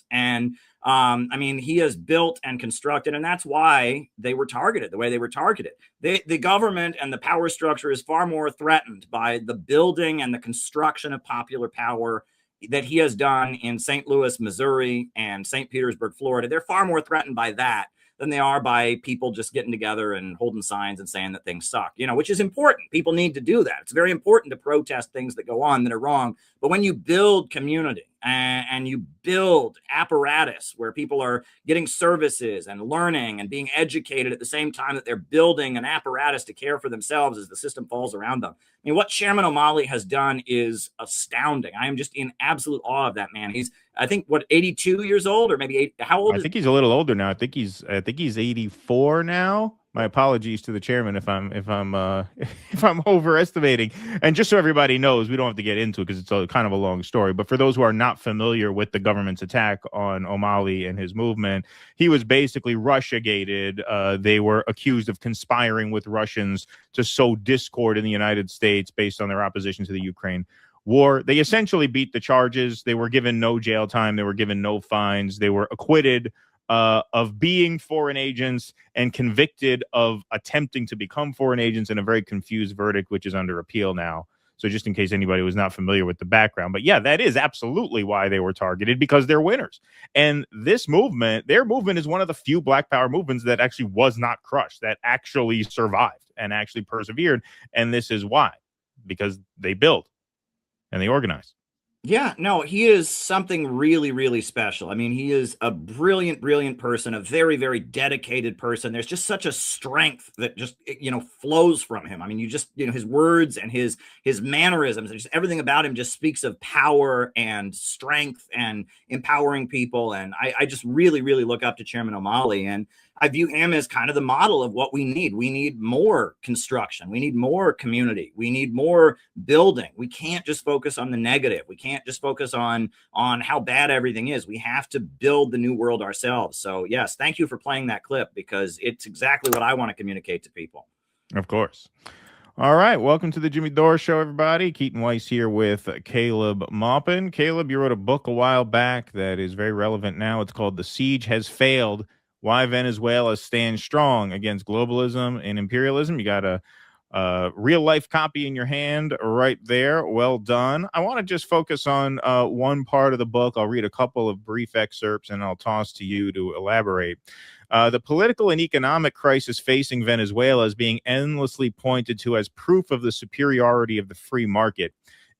And I mean, he has built and constructed, and that's why they were targeted the way they were targeted. The government and the power structure is far more threatened by the building and the construction of popular power that he has done in St. Louis, Missouri, and St. Petersburg, Florida. They're far more threatened by that than they are by people just getting together and holding signs and saying that things suck, which is important. People need to do that. It's very important to protest things that go on that are wrong. But when you build community and you build apparatus where people are getting services and learning and being educated at the same time that they're building an apparatus to care for themselves as the system falls around them. I mean, what Chairman O'Malley has done is astounding. I am just in absolute awe of that man. He's, I think, 82 years old, or maybe how old? I think he's a little older now. I think he's 84 now. My apologies to the chairman if I'm overestimating. And just so everybody knows, we don't have to get into it because it's kind of a long story. But for those who are not familiar with the government's attack on O'Malley and his movement, he was basically Russiagated. They were accused of conspiring with Russians to sow discord in the United States based on their opposition to the Ukraine war. They essentially beat the charges. They were given no jail time. They were given no fines. They were acquitted of being foreign agents and convicted of attempting to become foreign agents in a very confused verdict, which is under appeal now. So just in case anybody was not familiar with the background. But yeah, that is absolutely why they were targeted, because they're winners. And this movement, their movement, is one of the few Black Power movements that actually was not crushed, that actually survived and actually persevered. And this is why, because they build and they organize. Yeah, no, he is something really, really special. I mean, he is a brilliant, brilliant person, a very, very dedicated person. There's just such a strength that just, flows from him. I mean, you just, his words and his mannerisms, just everything about him just speaks of power and strength and empowering people. And I just really, really look up to Chairman O'Malley, and I view him as kind of the model of what we need. We need more construction. We need more community. We need more building. We can't just focus on the negative. We can't just focus on how bad everything is. We have to build the new world ourselves. So yes, thank you for playing that clip, because it's exactly what I want to communicate to people. Of course. All right. Welcome to the Jimmy Dore Show, everybody. Keaton Weiss here with Caleb Maupin. Caleb, you wrote a book a while back that is very relevant now. It's called The Siege Has Failed: Why Venezuela Stands Strong Against Globalism and Imperialism. You got a real-life copy in your hand right there. Well done. I want to just focus on one part of the book. I'll read a couple of brief excerpts, and I'll toss to you to elaborate. The political and economic crisis facing Venezuela is being endlessly pointed to as proof of the superiority of the free market.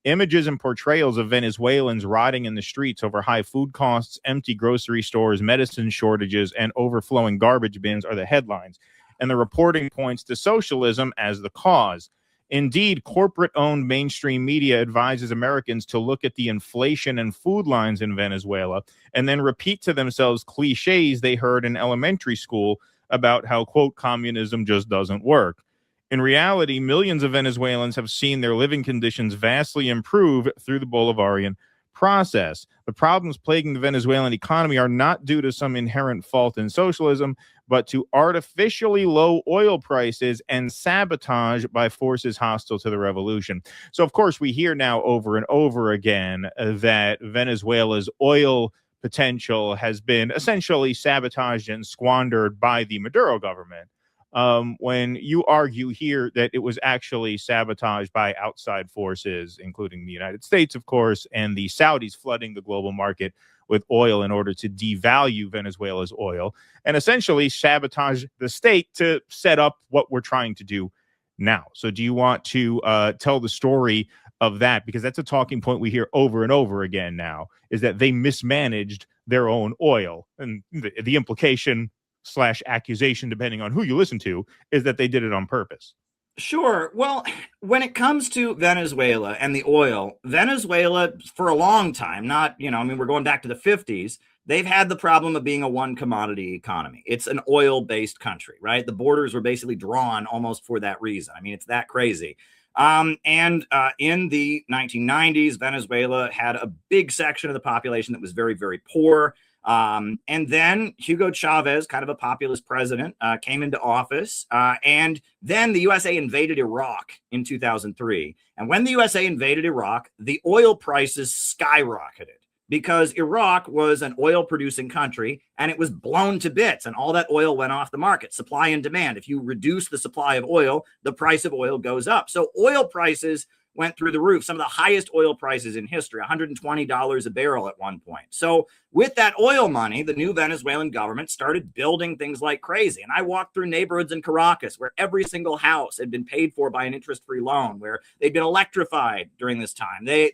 Images and portrayals of Venezuelans rotting in the streets over high food costs, empty grocery stores, medicine shortages, and overflowing garbage bins are the headlines, and the reporting points to socialism as the cause. Indeed, corporate-owned mainstream media advises Americans to look at the inflation and food lines in Venezuela and then repeat to themselves cliches they heard in elementary school about how, quote, communism just doesn't work. In reality, millions of Venezuelans have seen their living conditions vastly improve through the Bolivarian process. The problems plaguing the Venezuelan economy are not due to some inherent fault in socialism, but to artificially low oil prices and sabotage by forces hostile to the revolution. So, of course, we hear now over and over again that Venezuela's oil potential has been essentially sabotaged and squandered by the Maduro government. When you argue here that it was actually sabotaged by outside forces, including the United States, of course, and the Saudis flooding the global market with oil in order to devalue Venezuela's oil and essentially sabotage the state to set up what we're trying to do now. So do you want to tell the story of that? Because that's a talking point we hear over and over again now, is that they mismanaged their own oil. And the implication / accusation, depending on who you listen to, is that they did it on purpose. Sure. Well, when it comes to Venezuela and the oil, Venezuela, for a long time, we're going back to the 50s, they've had the problem of being a one commodity economy. It's an oil-based country, right? The borders were basically drawn almost for that reason. I mean, it's that crazy. In the 1990s, Venezuela had a big section of the population that was very, very poor. And then Hugo Chavez, kind of a populist president, came into office. And then the USA invaded Iraq in 2003. And when the USA invaded Iraq, the oil prices skyrocketed because Iraq was an oil producing country and it was blown to bits and all that oil went off the market. Supply and demand. If you reduce the supply of oil, the price of oil goes up. So oil prices went through the roof, some of the highest oil prices in history, $120 a barrel at one point. So with that oil money, the new Venezuelan government started building things like crazy. And I walked through neighborhoods in Caracas where every single house had been paid for by an interest-free loan, where they'd been electrified during this time. They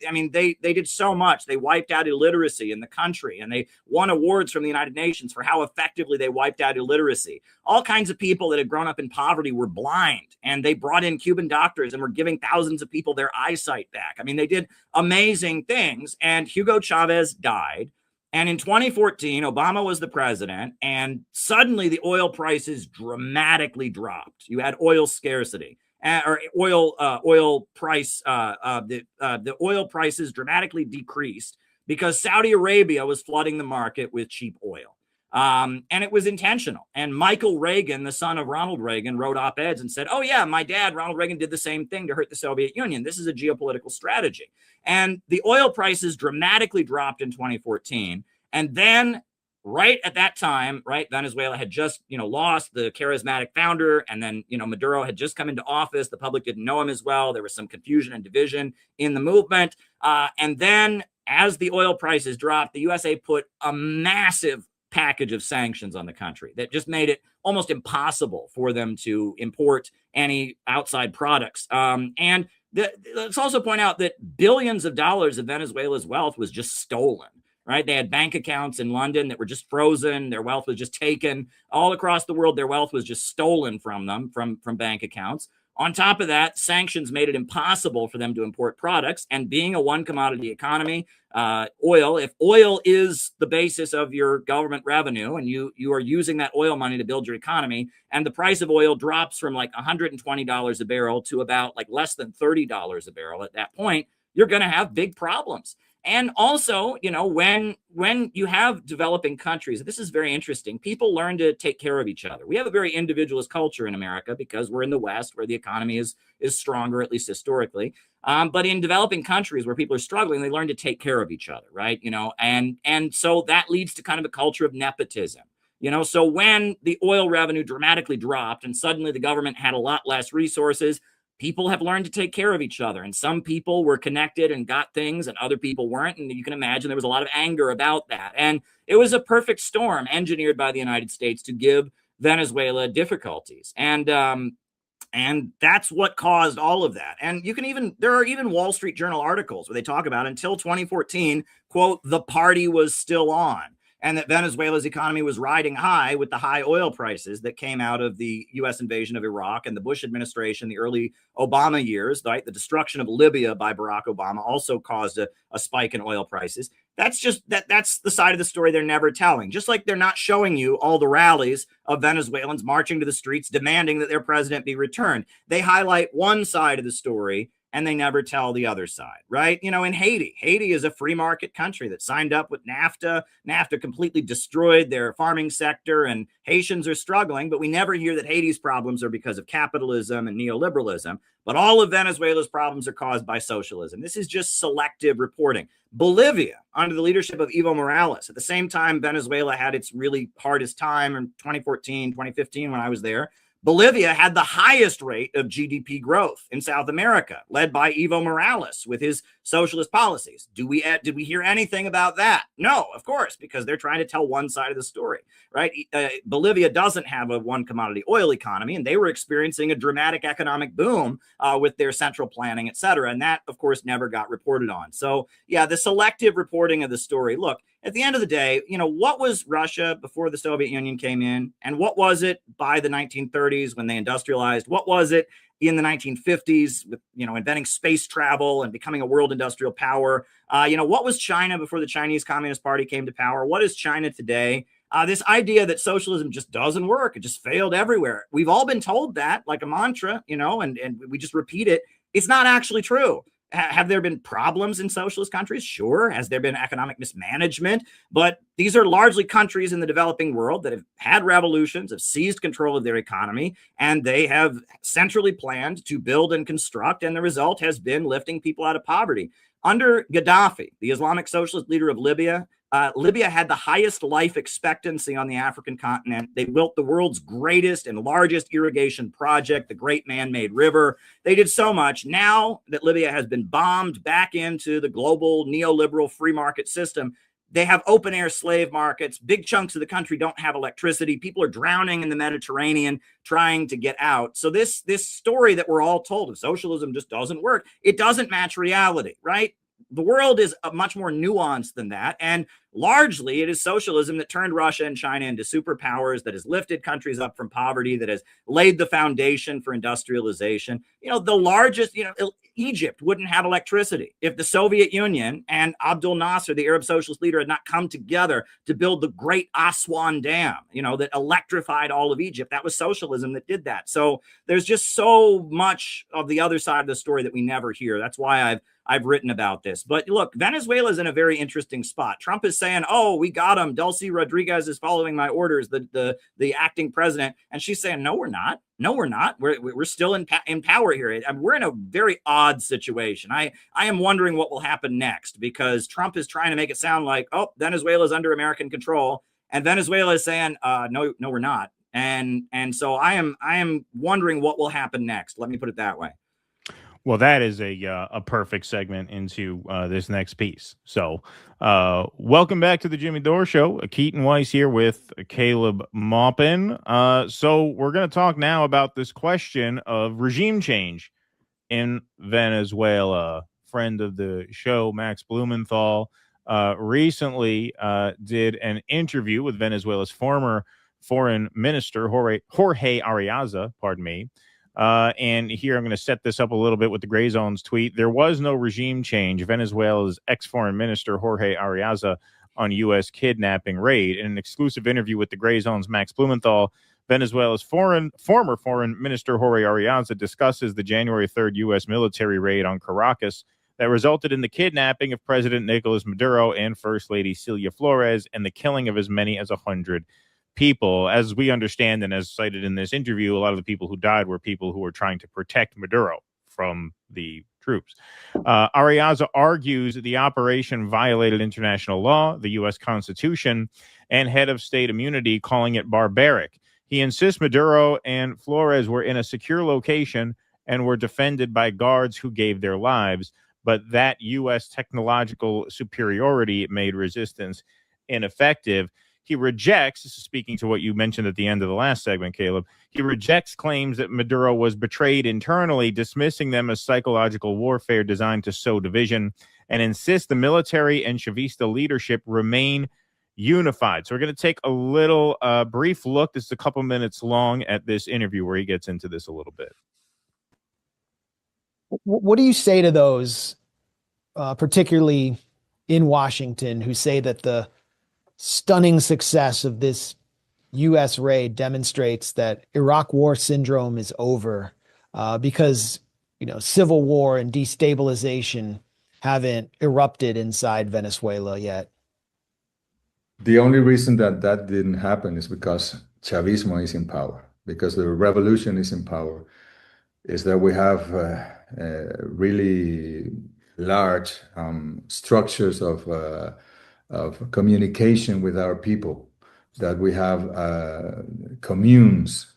did so much. They wiped out illiteracy in the country, and they won awards from the United Nations for how effectively they wiped out illiteracy. All kinds of people that had grown up in poverty were blind, and they brought in Cuban doctors and were giving thousands of people their eyesight back. I mean, they did amazing things, and Hugo Chavez died. And in 2014, Obama was the president, and suddenly the oil prices dramatically dropped. You had oil scarcity, the oil prices dramatically decreased because Saudi Arabia was flooding the market with cheap oil. And it was intentional. And Michael Reagan, the son of Ronald Reagan, wrote op-eds and said, oh yeah, my dad, Ronald Reagan, did the same thing to hurt the Soviet Union. This is a geopolitical strategy. And the oil prices dramatically dropped in 2014. And then right at that time, Venezuela had just, lost the charismatic founder. And then, Maduro had just come into office. The public didn't know him as well. There was some confusion and division in the movement. And then as the oil prices dropped, the USA put a massive package of sanctions on the country that just made it almost impossible for them to import any outside products. Let's also point out that billions of dollars of Venezuela's wealth was just stolen, right? They had bank accounts in London that were just frozen. Their wealth was just taken all across the world. Their wealth was just stolen from them, from bank accounts. On top of that, sanctions made it impossible for them to import products. And being a one commodity economy, if oil is the basis of your government revenue and you are using that oil money to build your economy, and the price of oil drops from like $120 a barrel to about like less than $30 a barrel at that point, you're going to have big problems. And also, when you have developing countries, this is very interesting. People learn to take care of each other. We have a very individualist culture in America because we're in the West where the economy is stronger, at least historically. But in developing countries where people are struggling, they learn to take care of each other, right? And so that leads to kind of a culture of nepotism. So when the oil revenue dramatically dropped and suddenly the government had a lot less resources, people have learned to take care of each other. And some people were connected and got things and other people weren't. And you can imagine there was a lot of anger about that. And it was a perfect storm engineered by the United States to give Venezuela difficulties. And that's what caused all of that. And there are even Wall Street Journal articles where they talk about until 2014, quote, the party was still on. And that Venezuela's economy was riding high with the high oil prices that came out of the U.S. invasion of Iraq and the Bush administration, the early Obama years, right? The destruction of Libya by Barack Obama also caused a spike in oil prices. That's the side of the story they're never telling. Just like they're not showing you all the rallies of Venezuelans marching to the streets demanding that their president be returned. They highlight one side of the story and they never tell the other side, right? You know, in Haiti is a free market country that signed up with NAFTA. NAFTA completely destroyed their farming sector, and Haitians are struggling, but we never hear that Haiti's problems are because of capitalism and neoliberalism. But all of Venezuela's problems are caused by socialism. This is just selective reporting. Bolivia, under the leadership of Evo Morales, at the same time Venezuela had its really hardest time in 2014, 2015 when I was there, Bolivia had the highest rate of GDP growth in South America, led by Evo Morales with his socialist policies. Did we hear anything about that? No, of course, because they're trying to tell one side of the story, right? Bolivia doesn't have a one commodity oil economy, and they were experiencing a dramatic economic boom with their central planning, et cetera. And that, of course, never got reported on. So, yeah, the selective reporting of the story. Look, at the end of the day, you know, what was Russia before the Soviet Union came in? And what was it by the 1930s when they industrialized? What was it in the 1950s with, you know, inventing space travel and becoming a world industrial power? You know, what was China before the Chinese Communist Party came to power? What is China today? This idea that socialism just doesn't work. It just failed everywhere. We've all been told that like a mantra, you know, and we just repeat it. It's not actually true. Have there been problems in socialist countries? Sure. Has there been economic mismanagement? But these are largely countries in the developing world that have had revolutions, have seized control of their economy, and they have centrally planned to build and construct. And the result has been lifting people out of poverty. Under Gaddafi, the Islamic socialist leader of Libya, Libya had the highest life expectancy on the African continent. They built the world's greatest and largest irrigation project, the Great Man-Made River. They did so much. Now that Libya has been bombed back into the global neoliberal free market system, they have open air slave markets. Big chunks of the country don't have electricity. People are drowning in the Mediterranean trying to get out. So this story that we're all told of socialism just doesn't work. It doesn't match reality, right? The world is much more nuanced than that. And largely, it is socialism that turned Russia and China into superpowers, that has lifted countries up from poverty, that has laid the foundation for industrialization. You know, the largest, you know, Egypt wouldn't have electricity if the Soviet Union and Abdul Nasser, the Arab socialist leader, had not come together to build the great Aswan Dam, you know, that electrified all of Egypt. That was socialism that did that. So there's just so much of the other side of the story that we never hear. That's why I've written about this. But look, Venezuela is in a very interesting spot. Trump is saying, oh, we got him. Delcy Rodriguez is following my orders, the acting president. And she's saying, no, we're not. No, we're not. We're still in power here. We're in a very odd situation. I am wondering what will happen next, because Trump is trying to make it sound like, oh, Venezuela is under American control. And Venezuela is saying, no, we're not. And so I am wondering what will happen next. Let me put it that way. Well, that is a perfect segment into this next piece. So welcome back to the Jimmy Dore Show. Keaton Weiss here with Caleb Maupin. So we're going to talk now about this question of regime change in Venezuela. Friend of the show, Max Blumenthal, recently did an interview with Venezuela's former foreign minister, Jorge Ariaza, pardon me. And here I'm going to set this up a little bit with the Gray Zone's tweet. There was no regime change. Venezuela's ex-foreign minister, Jorge Ariaza, on U.S. kidnapping raid. In an exclusive interview with the Gray Zone's Max Blumenthal, Venezuela's former foreign minister, Jorge Ariaza, discusses the January 3rd U.S. military raid on Caracas that resulted in the kidnapping of President Nicolas Maduro and First Lady Celia Flores and the killing of as many as 100 people. As we understand, and as cited in this interview, a lot of the people who died were people who were trying to protect Maduro from the troops. Ariaza argues that the operation violated international law, the U.S. Constitution, and head of state immunity, calling it barbaric. He insists Maduro and Flores were in a secure location and were defended by guards who gave their lives, but that U.S. technological superiority made resistance ineffective. He rejects, this is speaking to what you mentioned at the end of the last segment, Caleb, he rejects claims that Maduro was betrayed internally, dismissing them as psychological warfare designed to sow division, and insists the military and Chavista leadership remain unified. So we're going to take a little brief look, this is a couple minutes long, at this interview where he gets into this a little bit. What do you say to those, particularly in Washington, who say that the stunning success of this U.S. raid demonstrates that Iraq war syndrome is over, because civil war and destabilization haven't erupted inside Venezuela yet. The only reason that that didn't happen is because Chavismo is in power, because the revolution is in power, is that we have really large structures of communication with our people, that we have communes,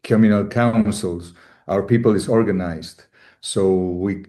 communal councils. Our people is organized. So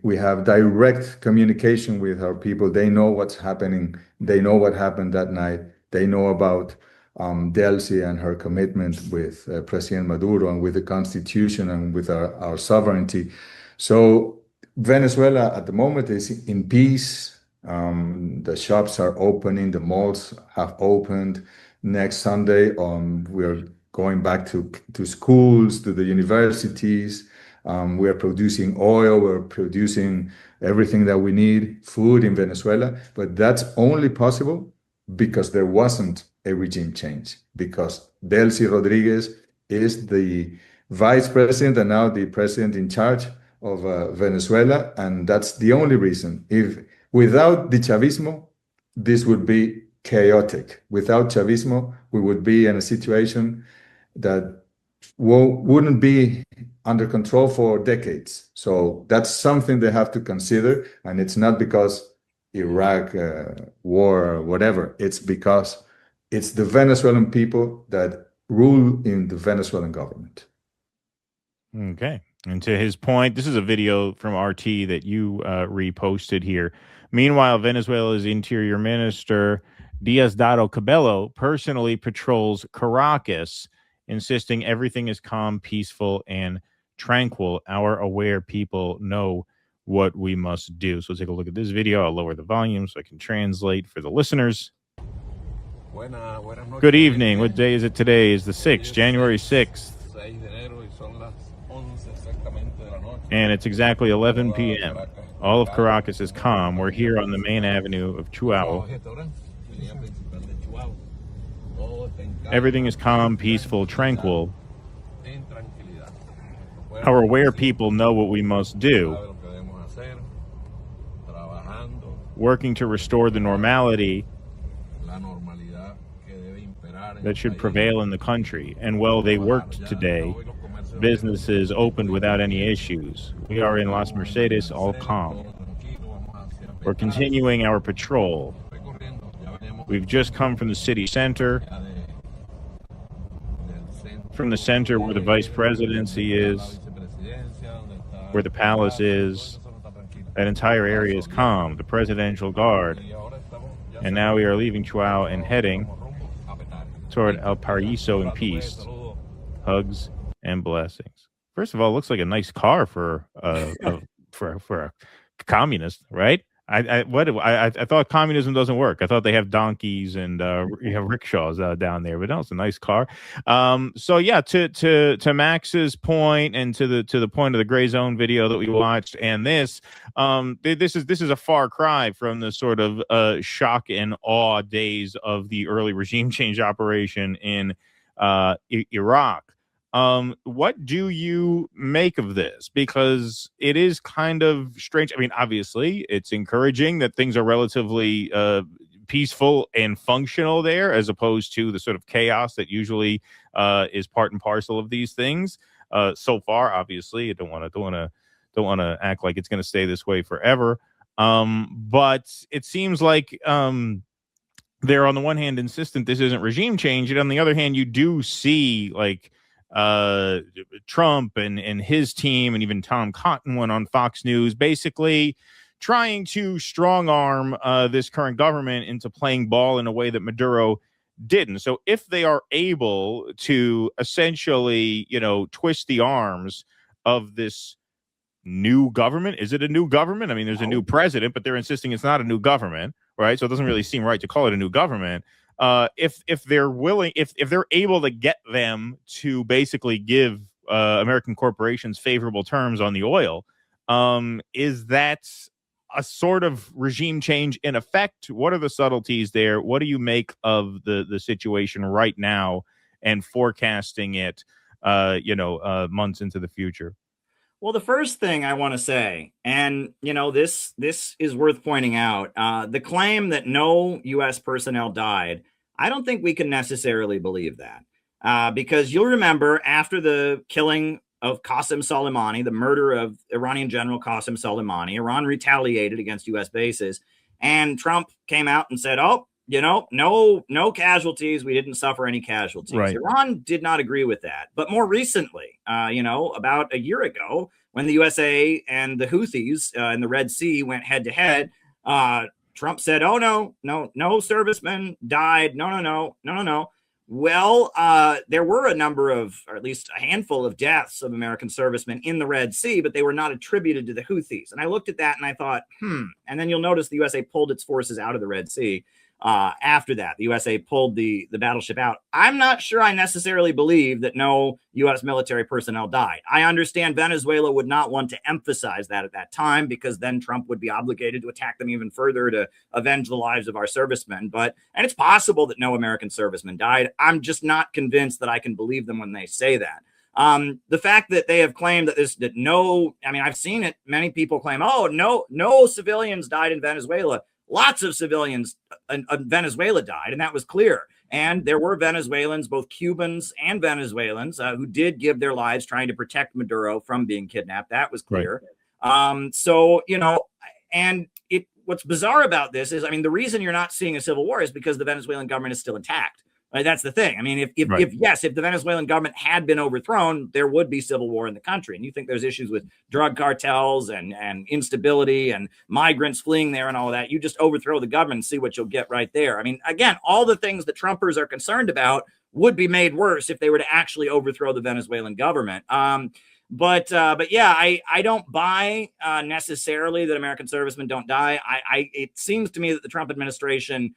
we have direct communication with our people. They know what's happening. They know what happened that night. They know about Delcy and her commitment with President Maduro and with the Constitution and with our sovereignty. So Venezuela at the moment is in peace. The shops are opening. The malls have opened. Next Sunday, we're going back to schools, to the universities. We are producing oil, we're producing everything that we need, food in Venezuela, but that's only possible because there wasn't a regime change, because Delcy Rodriguez is the vice president and now the president in charge of Venezuela, and that's the only reason. If without the Chavismo, this would be chaotic. Without Chavismo, we would be in a situation that wouldn't be under control for decades. So that's something they have to consider. And it's not because Iraq war or whatever. It's because it's the Venezuelan people that rule in the Venezuelan government. Okay. And to his point, this is a video from RT that you reposted here. Meanwhile, Venezuela's Interior Minister Diosdado Cabello personally patrols Caracas, insisting everything is calm, peaceful, and tranquil. Our aware people know what we must do. So take a look at this video. I'll lower the volume so I can translate for the listeners. Good evening. What day is it today? Is the 6th, January 6th. And it's exactly 11 p.m. All of Caracas is calm. We're here on the main avenue of Chihuahua. Everything is calm, peaceful, tranquil. Our aware people know what we must do, working to restore the normality that should prevail in the country. And well, they worked today. Businesses opened without any issues. We are in Las Mercedes, all calm. We're continuing our patrol. We've just come from the city center, from the center where the vice presidency is, where the palace is. That entire area is calm, the presidential guard. And now we are leaving Chihuahua and heading toward El Paraíso in peace. Hugs and blessings. First of all, it looks like a nice car for a communist, right? I thought communism doesn't work. I thought they have donkeys and rickshaws down there, but no, it's a nice car. So yeah, to Max's point and to the point of the gray zone video that we watched, and this is a far cry from the sort of shock and awe days of the early regime change operation in Iraq. What do you make of this? Because it is kind of strange. I mean, obviously, it's encouraging that things are relatively peaceful and functional there, as opposed to the sort of chaos that usually is part and parcel of these things. So far, obviously, I don't want to act like it's going to stay this way forever. But it seems like they're on the one hand insistent this isn't regime change, and on the other hand, you do see like Trump and his team, and even Tom Cotton went on Fox News, basically trying to strong arm this current government into playing ball in a way that Maduro didn't. So if they are able to essentially, twist the arms of this new government, is it a new government? I mean, there's a new president, but they're insisting it's not a new government, right? So it doesn't really seem right to call it a new government. If they're willing, if they're able to get them to basically give American corporations favorable terms on the oil, is that a sort of regime change in effect? What are the subtleties there? What do you make of the situation right now and forecasting it, months into the future? Well, the first thing I want to say, and this is worth pointing out, the claim that no U.S. personnel died, I don't think we can necessarily believe that, because you'll remember after the killing of Qasem Soleimani, the murder of Iranian General Qasem Soleimani, Iran retaliated against U.S. bases, and Trump came out and said, "Oh, no casualties. We didn't suffer any casualties." Right. Iran did not agree with that. But more recently, about a year ago, when the USA and the Houthis in the Red Sea went head to head, Trump said, "Oh, no servicemen died. No. Well, there were a number of, or at least a handful of deaths of American servicemen in the Red Sea, but they were not attributed to the Houthis." And I looked at that and I thought, And then you'll notice the USA pulled its forces out of the Red Sea. After that, the USA pulled the battleship out. I'm not sure I necessarily believe that no U.S. military personnel died. I understand Venezuela would not want to emphasize that at that time, because then Trump would be obligated to attack them even further to avenge the lives of our servicemen. And it's possible that no American servicemen died. I'm just not convinced that I can believe them when they say that. The fact that they have claimed I've seen it. Many people claim, "Oh, no civilians died in Venezuela." Lots of civilians in Venezuela died, and that was clear. And there were Venezuelans, both Cubans and Venezuelans, who did give their lives trying to protect Maduro from being kidnapped. That was clear. Right. What's bizarre about this is, the reason you're not seeing a civil war is because the Venezuelan government is still intact. Right? That's the thing. If the Venezuelan government had been overthrown, there would be civil war in the country. And you think there's issues with drug cartels and instability and migrants fleeing there and all of that. You just overthrow the government and see what you'll get right there. Again, all the things that Trumpers are concerned about would be made worse if they were to actually overthrow the Venezuelan government. But yeah, I don't buy necessarily that American servicemen don't die. It seems to me that the Trump administration,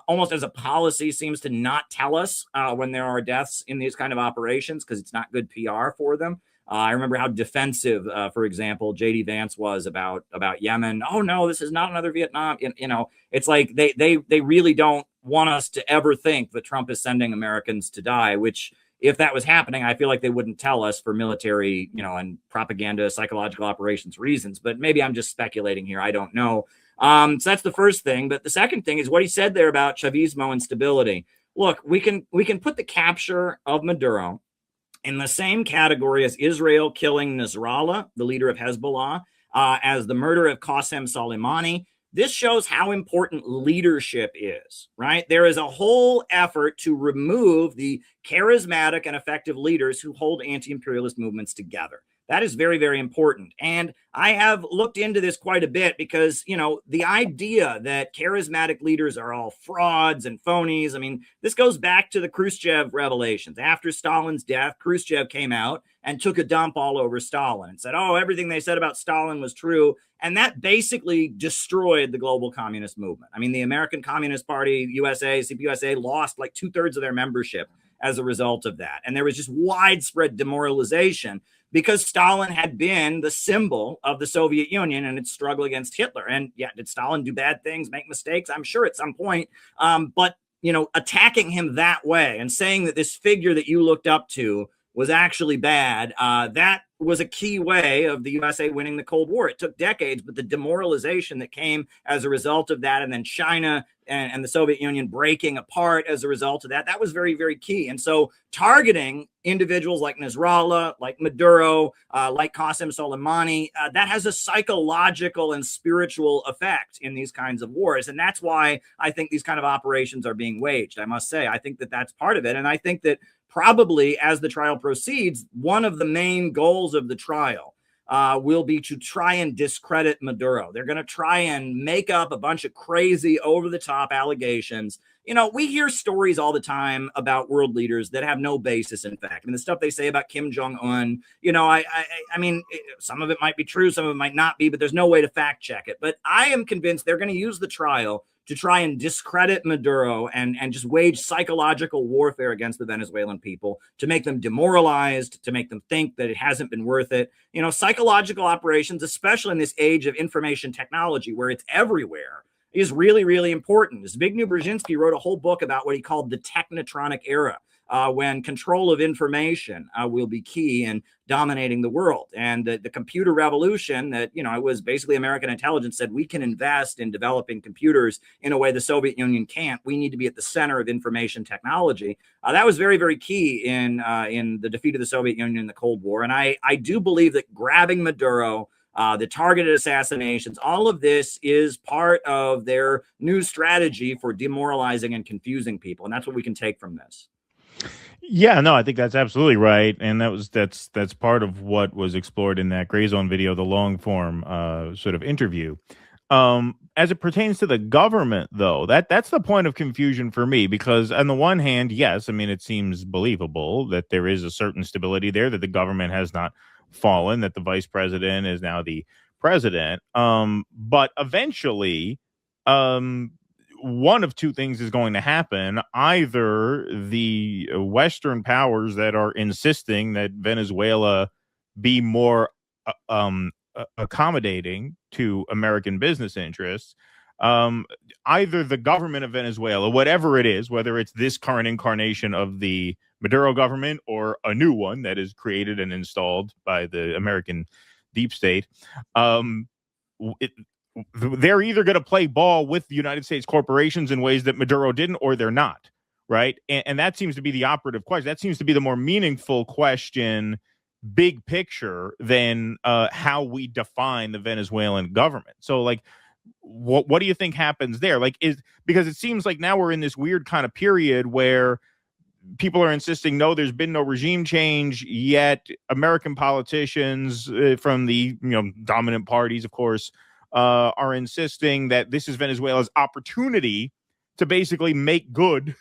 almost as a policy, seems to not tell us when there are deaths in these kind of operations, because it's not good PR for them. I remember how defensive, for example, J.D. Vance was about Yemen. "Oh no, this is not another Vietnam." It's like they really don't want us to ever think that Trump is sending Americans to die. Which, if that was happening, I feel like they wouldn't tell us for military, and propaganda, psychological operations reasons. But maybe I'm just speculating here. I don't know. So that's the first thing. But the second thing is what he said there about Chavismo and stability. Look, we can put the capture of Maduro in the same category as Israel killing Nasrallah, the leader of Hezbollah, as the murder of Qasem Soleimani. This shows how important leadership is, right? There is a whole effort to remove the charismatic and effective leaders who hold anti-imperialist movements together. That is very, very important. And I have looked into this quite a bit because, the idea that charismatic leaders are all frauds and phonies. This goes back to the Khrushchev revelations. After Stalin's death, Khrushchev came out and took a dump all over Stalin and said, "Oh, everything they said about Stalin was true." And that basically destroyed the global communist movement. The American Communist Party, USA, CPUSA, lost like 2/3 of their membership as a result of that. And there was just widespread demoralization, because Stalin had been the symbol of the Soviet Union and its struggle against Hitler. And yeah, did Stalin do bad things, make mistakes? I'm sure at some point. But attacking him that way and saying that this figure that you looked up to was actually bad, that was a key way of the USA winning the Cold War. It took decades, but the demoralization that came as a result of that, and then China and the Soviet Union breaking apart as a result of that, that was very, very key. And so targeting individuals like Nasrallah, like Maduro, like Qasem Soleimani, that has a psychological and spiritual effect in these kinds of wars. And that's why I think these kind of operations are being waged. I must say, I think that that's part of it. And I think that probably as the trial proceeds, one of the main goals of the trial will be to try and discredit Maduro. They're going to try and make up a bunch of crazy, over-the-top allegations. We hear stories all the time about world leaders that have no basis in fact. The stuff they say about Kim Jong-un, some of it might be true, some of it might not be, but there's no way to fact check it. But I am convinced they're going to use the trial to try and discredit Maduro and just wage psychological warfare against the Venezuelan people, to make them demoralized, to make them think that it hasn't been worth it. Psychological operations, especially in this age of information technology where it's everywhere, is really, really important. Zbigniew Brzezinski wrote a whole book about what he called the technotronic era, when control of information will be key in dominating the world. And the computer revolution that, it was basically American intelligence said, we can invest in developing computers in a way the Soviet Union can't. We need to be at the center of information technology. That was very, very key in the defeat of the Soviet Union in the Cold War. And I do believe that grabbing Maduro, the targeted assassinations, all of this is part of their new strategy for demoralizing and confusing people. And that's what we can take from this. Yeah, no, I think that's absolutely right, and that's part of what was explored in that Gray Zone video, the long form sort of interview. As it pertains to the government, though, that's the point of confusion for me, because on the one hand, yes, I mean, it seems believable that there is a certain stability there, that the government has not fallen, that the vice president is now the president, but eventually, one of two things is going to happen. Either the Western powers that are insisting that Venezuela be more accommodating to American business interests, either the government of Venezuela, whatever it is, whether it's this current incarnation of the Maduro government or a new one that is created and installed by the American deep state, they're either going to play ball with the United States corporations in ways that Maduro didn't, or they're not, right? And that seems to be the operative question. That seems to be the more meaningful question, big picture, than how we define the Venezuelan government. So, like, what do you think happens there? Like, because it seems like now we're in this weird kind of period where people are insisting, no, there's been no regime change, yet American politicians from the dominant parties, of course, are insisting that this is Venezuela's opportunity to basically make good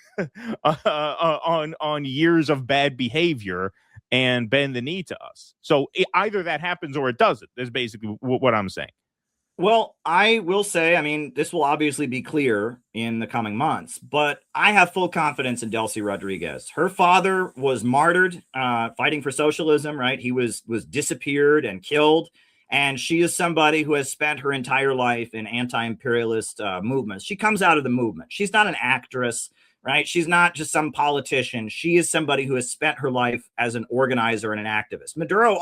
on years of bad behavior and bend the knee to us. So either that happens or it doesn't, is basically what I'm saying. Well, I will say, I mean, this will obviously be clear in the coming months, but I have full confidence in Delcy Rodriguez. Her father was martyred fighting for socialism, right? He was disappeared and killed. And she is somebody who has spent her entire life in anti-imperialist movements. She comes out of the movement. She's not an actress, right? She's not just some politician. She is somebody who has spent her life as an organizer and an activist. Maduro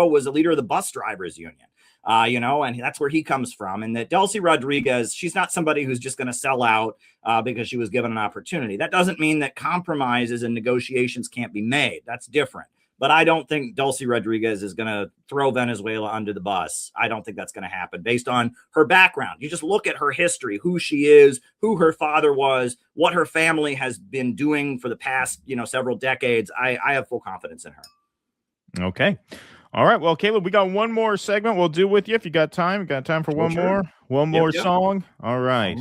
was a leader of the bus drivers union, and that's where he comes from. And that Delcy Rodriguez, she's not somebody who's just going to sell out because she was given an opportunity. That doesn't mean that compromises and negotiations can't be made. That's different. But I don't think Delcy Rodriguez is going to throw Venezuela under the bus. I don't think that's going to happen based on her background. You just look at her history, who she is, who her father was, what her family has been doing for the past, several decades. I have full confidence in her. Okay. All right. Well, Caleb, we got one more segment we'll do with you if you got time. You got time for one more song? All right.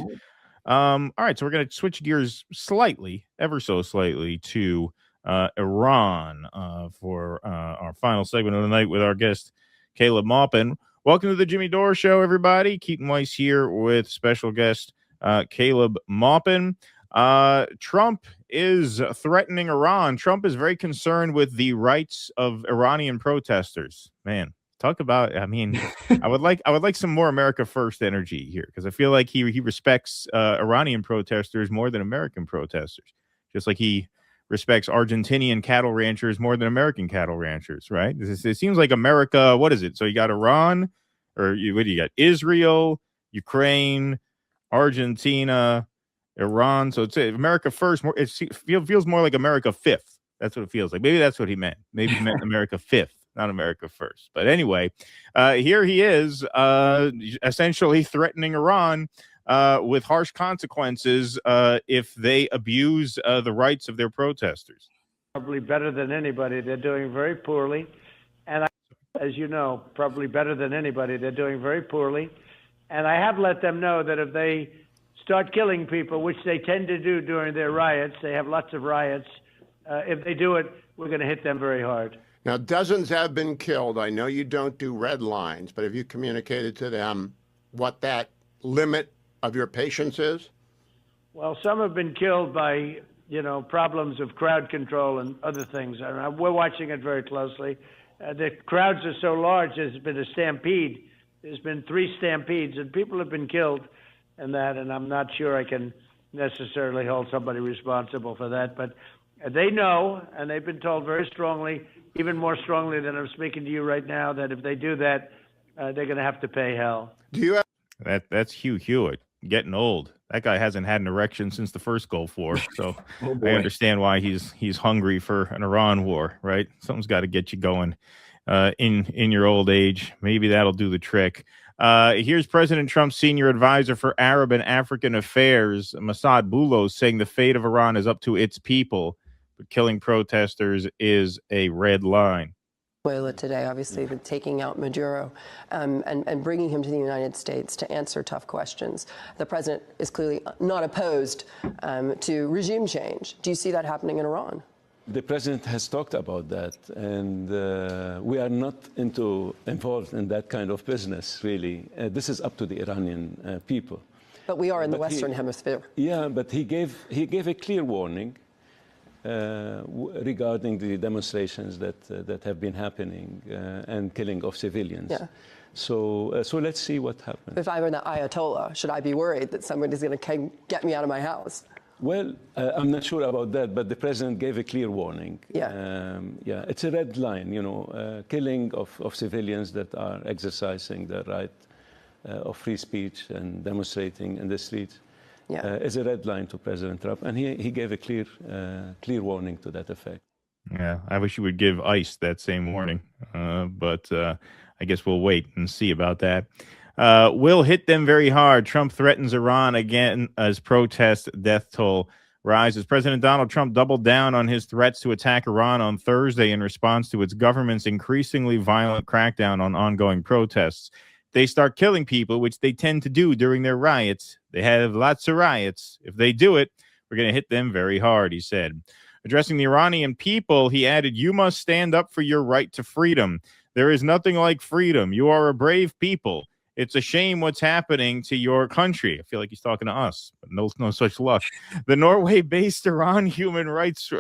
All right. So we're going to switch gears ever so slightly, to Iran for our final segment of the night with our guest, Caleb Maupin. Welcome to the Jimmy Dore Show, everybody. Keaton Weiss here with special guest Caleb Maupin. Trump is threatening Iran. Trump is very concerned with the rights of Iranian protesters. Man, talk about, I mean, I would like some more America First energy here, because I feel like he respects Iranian protesters more than American protesters, just like he respects Argentinian cattle ranchers more than American cattle ranchers, right? It seems like America, what is it? So you got Iran, or what do you got? Israel, Ukraine, Argentina, Iran. So it's America First. It feels more like America Fifth. That's what it feels like. Maybe that's what he meant. Maybe he meant America Fifth, not America First. But anyway, here he is essentially threatening Iran with harsh consequences if they abuse the rights of their protesters. Probably better than anybody. They're doing very poorly. And as you know, probably better than anybody, they're doing very poorly. And I have let them know that if they start killing people, which they tend to do during their riots, they have lots of riots, if they do it, we're going to hit them very hard. Now, dozens have been killed. I know you don't do red lines, but have you communicated to them what that limit of your patience is? Well, some have been killed by, problems of crowd control and other things. We're watching it very closely. The crowds are so large, there's been a stampede. There's been 3 stampedes, and people have been killed. and that, and I'm not sure I can necessarily hold somebody responsible for that. But they know, and they've been told very strongly, even more strongly than I'm speaking to you right now, that if they do that, they're going to have to pay hell. Do you have That's Hugh Hewitt getting old. That guy hasn't had an erection since the first Gulf War, so Oh, I boy. understand why he's hungry for an Iran war, right? Something's got to get you going in your old age. Maybe that'll do the trick. Here's President Trump's senior advisor for Arab and African affairs, Massad Boulos, saying the fate of Iran is up to its people, but killing protesters is a red line. Venezuela today, obviously, with taking out Maduro and bringing him to the United States to answer tough questions. The president is clearly not opposed to regime change. Do you see that happening in Iran? The president has talked about that, and we are not involved in that kind of business, really. This is up to the Iranian people. But we are in the Western Hemisphere. Yeah, but he gave a clear warning regarding the demonstrations that have been happening and killing of civilians. Yeah. So let's see what happens. If I were the Ayatollah, should I be worried that somebody's going to get me out of my house? Well, I'm not sure about that, but the president gave a clear warning. Yeah. Yeah, it's a red line, killing of civilians that are exercising their right of free speech and demonstrating in the streets. Yeah. Is a red line to President Trump, and he gave a clear warning to that effect. Yeah, I wish you would give ICE that same warning, but I guess we'll wait and see about that. Will hit them very hard. Trump threatens Iran again as protest death toll rises. President Donald Trump doubled down on his threats to attack Iran on Thursday in response to its government's increasingly violent crackdown on ongoing protests. They start killing people, which they tend to do during their riots. They have lots of riots. If they do it, we're going to hit them very hard, he said. Addressing the Iranian people, he added, "You must stand up for your right to freedom. There is nothing like freedom. You are a brave people. It's a shame what's happening to your country." I feel like he's talking to us, but no such luck. The Norway-based Iran Human Rights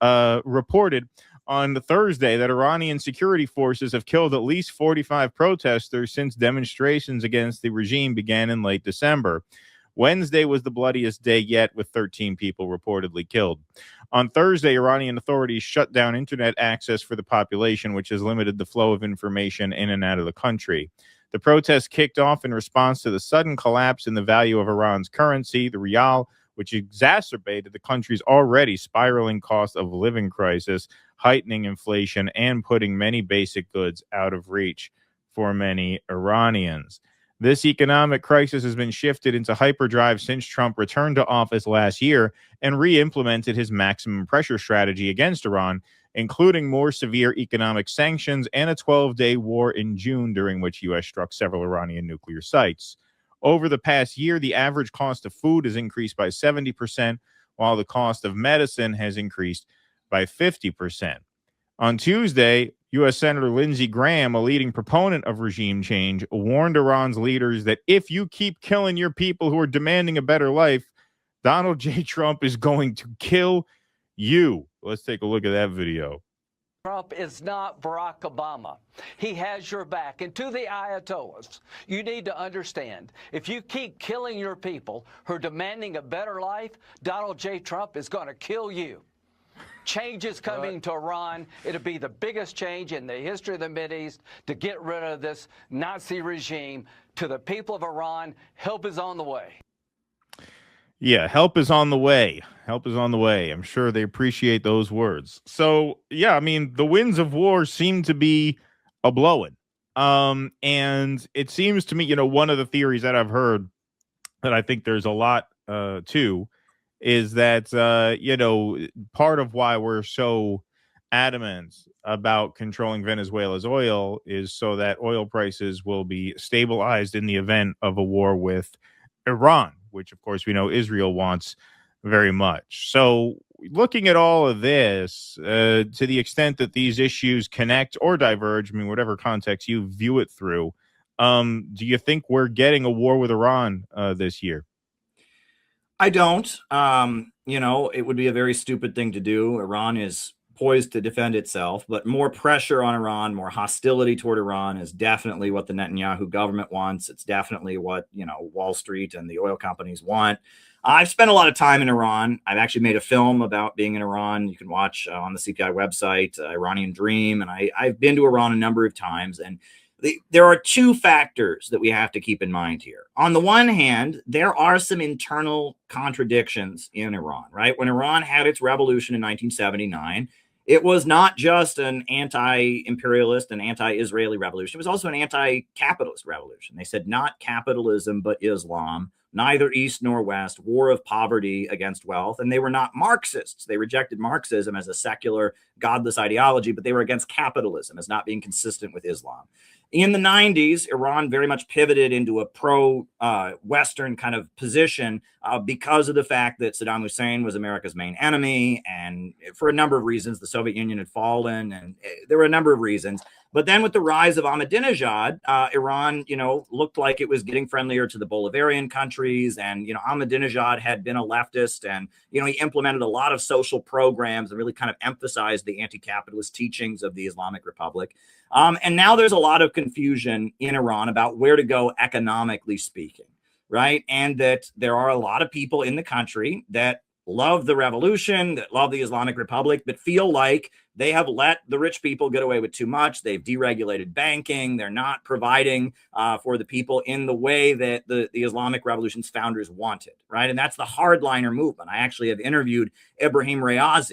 reported on Thursday that Iranian security forces have killed at least 45 protesters since demonstrations against the regime began in late December. Wednesday was the bloodiest day yet, with 13 people reportedly killed. On Thursday, Iranian authorities shut down internet access for the population, which has limited the flow of information in and out of the country. The protests kicked off in response to the sudden collapse in the value of Iran's currency, the rial, which exacerbated the country's already spiraling cost of living crisis, heightening inflation, and putting many basic goods out of reach for many Iranians. This economic crisis has been shifted into hyperdrive since Trump returned to office last year and re-implemented his maximum pressure strategy against Iran, including more severe economic sanctions and a 12-day war in June, during which U.S. struck several Iranian nuclear sites. Over the past year, the average cost of food has increased by 70%, while the cost of medicine has increased by 50%. On Tuesday, U.S. Senator Lindsey Graham, a leading proponent of regime change, warned Iran's leaders that if you keep killing your people who are demanding a better life, Donald J. Trump is going to kill you. Let's take a look at that video. Trump is not Barack Obama. He has your back. And to the Ayatollahs, you need to understand, if you keep killing your people who are demanding a better life, Donald J. Trump is going to kill you. Change is coming to Iran. It'll be the biggest change in the history of the Mideast to get rid of this Nazi regime. To the people of Iran, help is on the way. Yeah, help is on the way. Help is on the way. I'm sure they appreciate those words. So, yeah, I mean, the winds of war seem to be a-blowing. And it seems to me, one of the theories that I've heard that I think there's a lot to is that, part of why we're so adamant about controlling Venezuela's oil is so that oil prices will be stabilized in the event of a war with Iran, which, of course, we know Israel wants very much. So looking at all of this, to the extent that these issues connect or diverge, I mean, whatever context you view it through, do you think we're getting a war with Iran this year? I don't. It would be a very stupid thing to do. Iran is poised to defend itself, but more pressure on Iran, more hostility toward Iran is definitely what the Netanyahu government wants. It's definitely what, Wall Street and the oil companies want. I've spent a lot of time in Iran. I've actually made a film about being in Iran. You can watch on the CPI website, Iranian Dream. And I've been to Iran a number of times. And there are two factors that we have to keep in mind here. On the one hand, there are some internal contradictions in Iran, right? When Iran had its revolution in 1979, it was not just an anti-imperialist and anti-Israeli revolution. It was also an anti-capitalist revolution. They said not capitalism, but Islam, neither East nor West, war of poverty against wealth. And they were not Marxists. They rejected Marxism as a secular, godless ideology, but they were against capitalism as not being consistent with Islam. In the 90s, Iran very much pivoted into a pro-Western kind of position because of the fact that Saddam Hussein was America's main enemy. And for a number of reasons, the Soviet Union had fallen, and there were a number of reasons. But then with the rise of Ahmadinejad, Iran, looked like it was getting friendlier to the Bolivarian countries. And, Ahmadinejad had been a leftist, and, he implemented a lot of social programs and really kind of emphasized the anti-capitalist teachings of the Islamic Republic. And now there's a lot of confusion in Iran about where to go economically speaking, right? And that there are a lot of people in the country that love the revolution, that love the Islamic Republic, but feel like they have let the rich people get away with too much. They've deregulated banking. They're not providing for the people in the way that the Islamic Revolution's founders wanted, right? And that's the hardliner movement. I actually have interviewed Ibrahim Rayazi,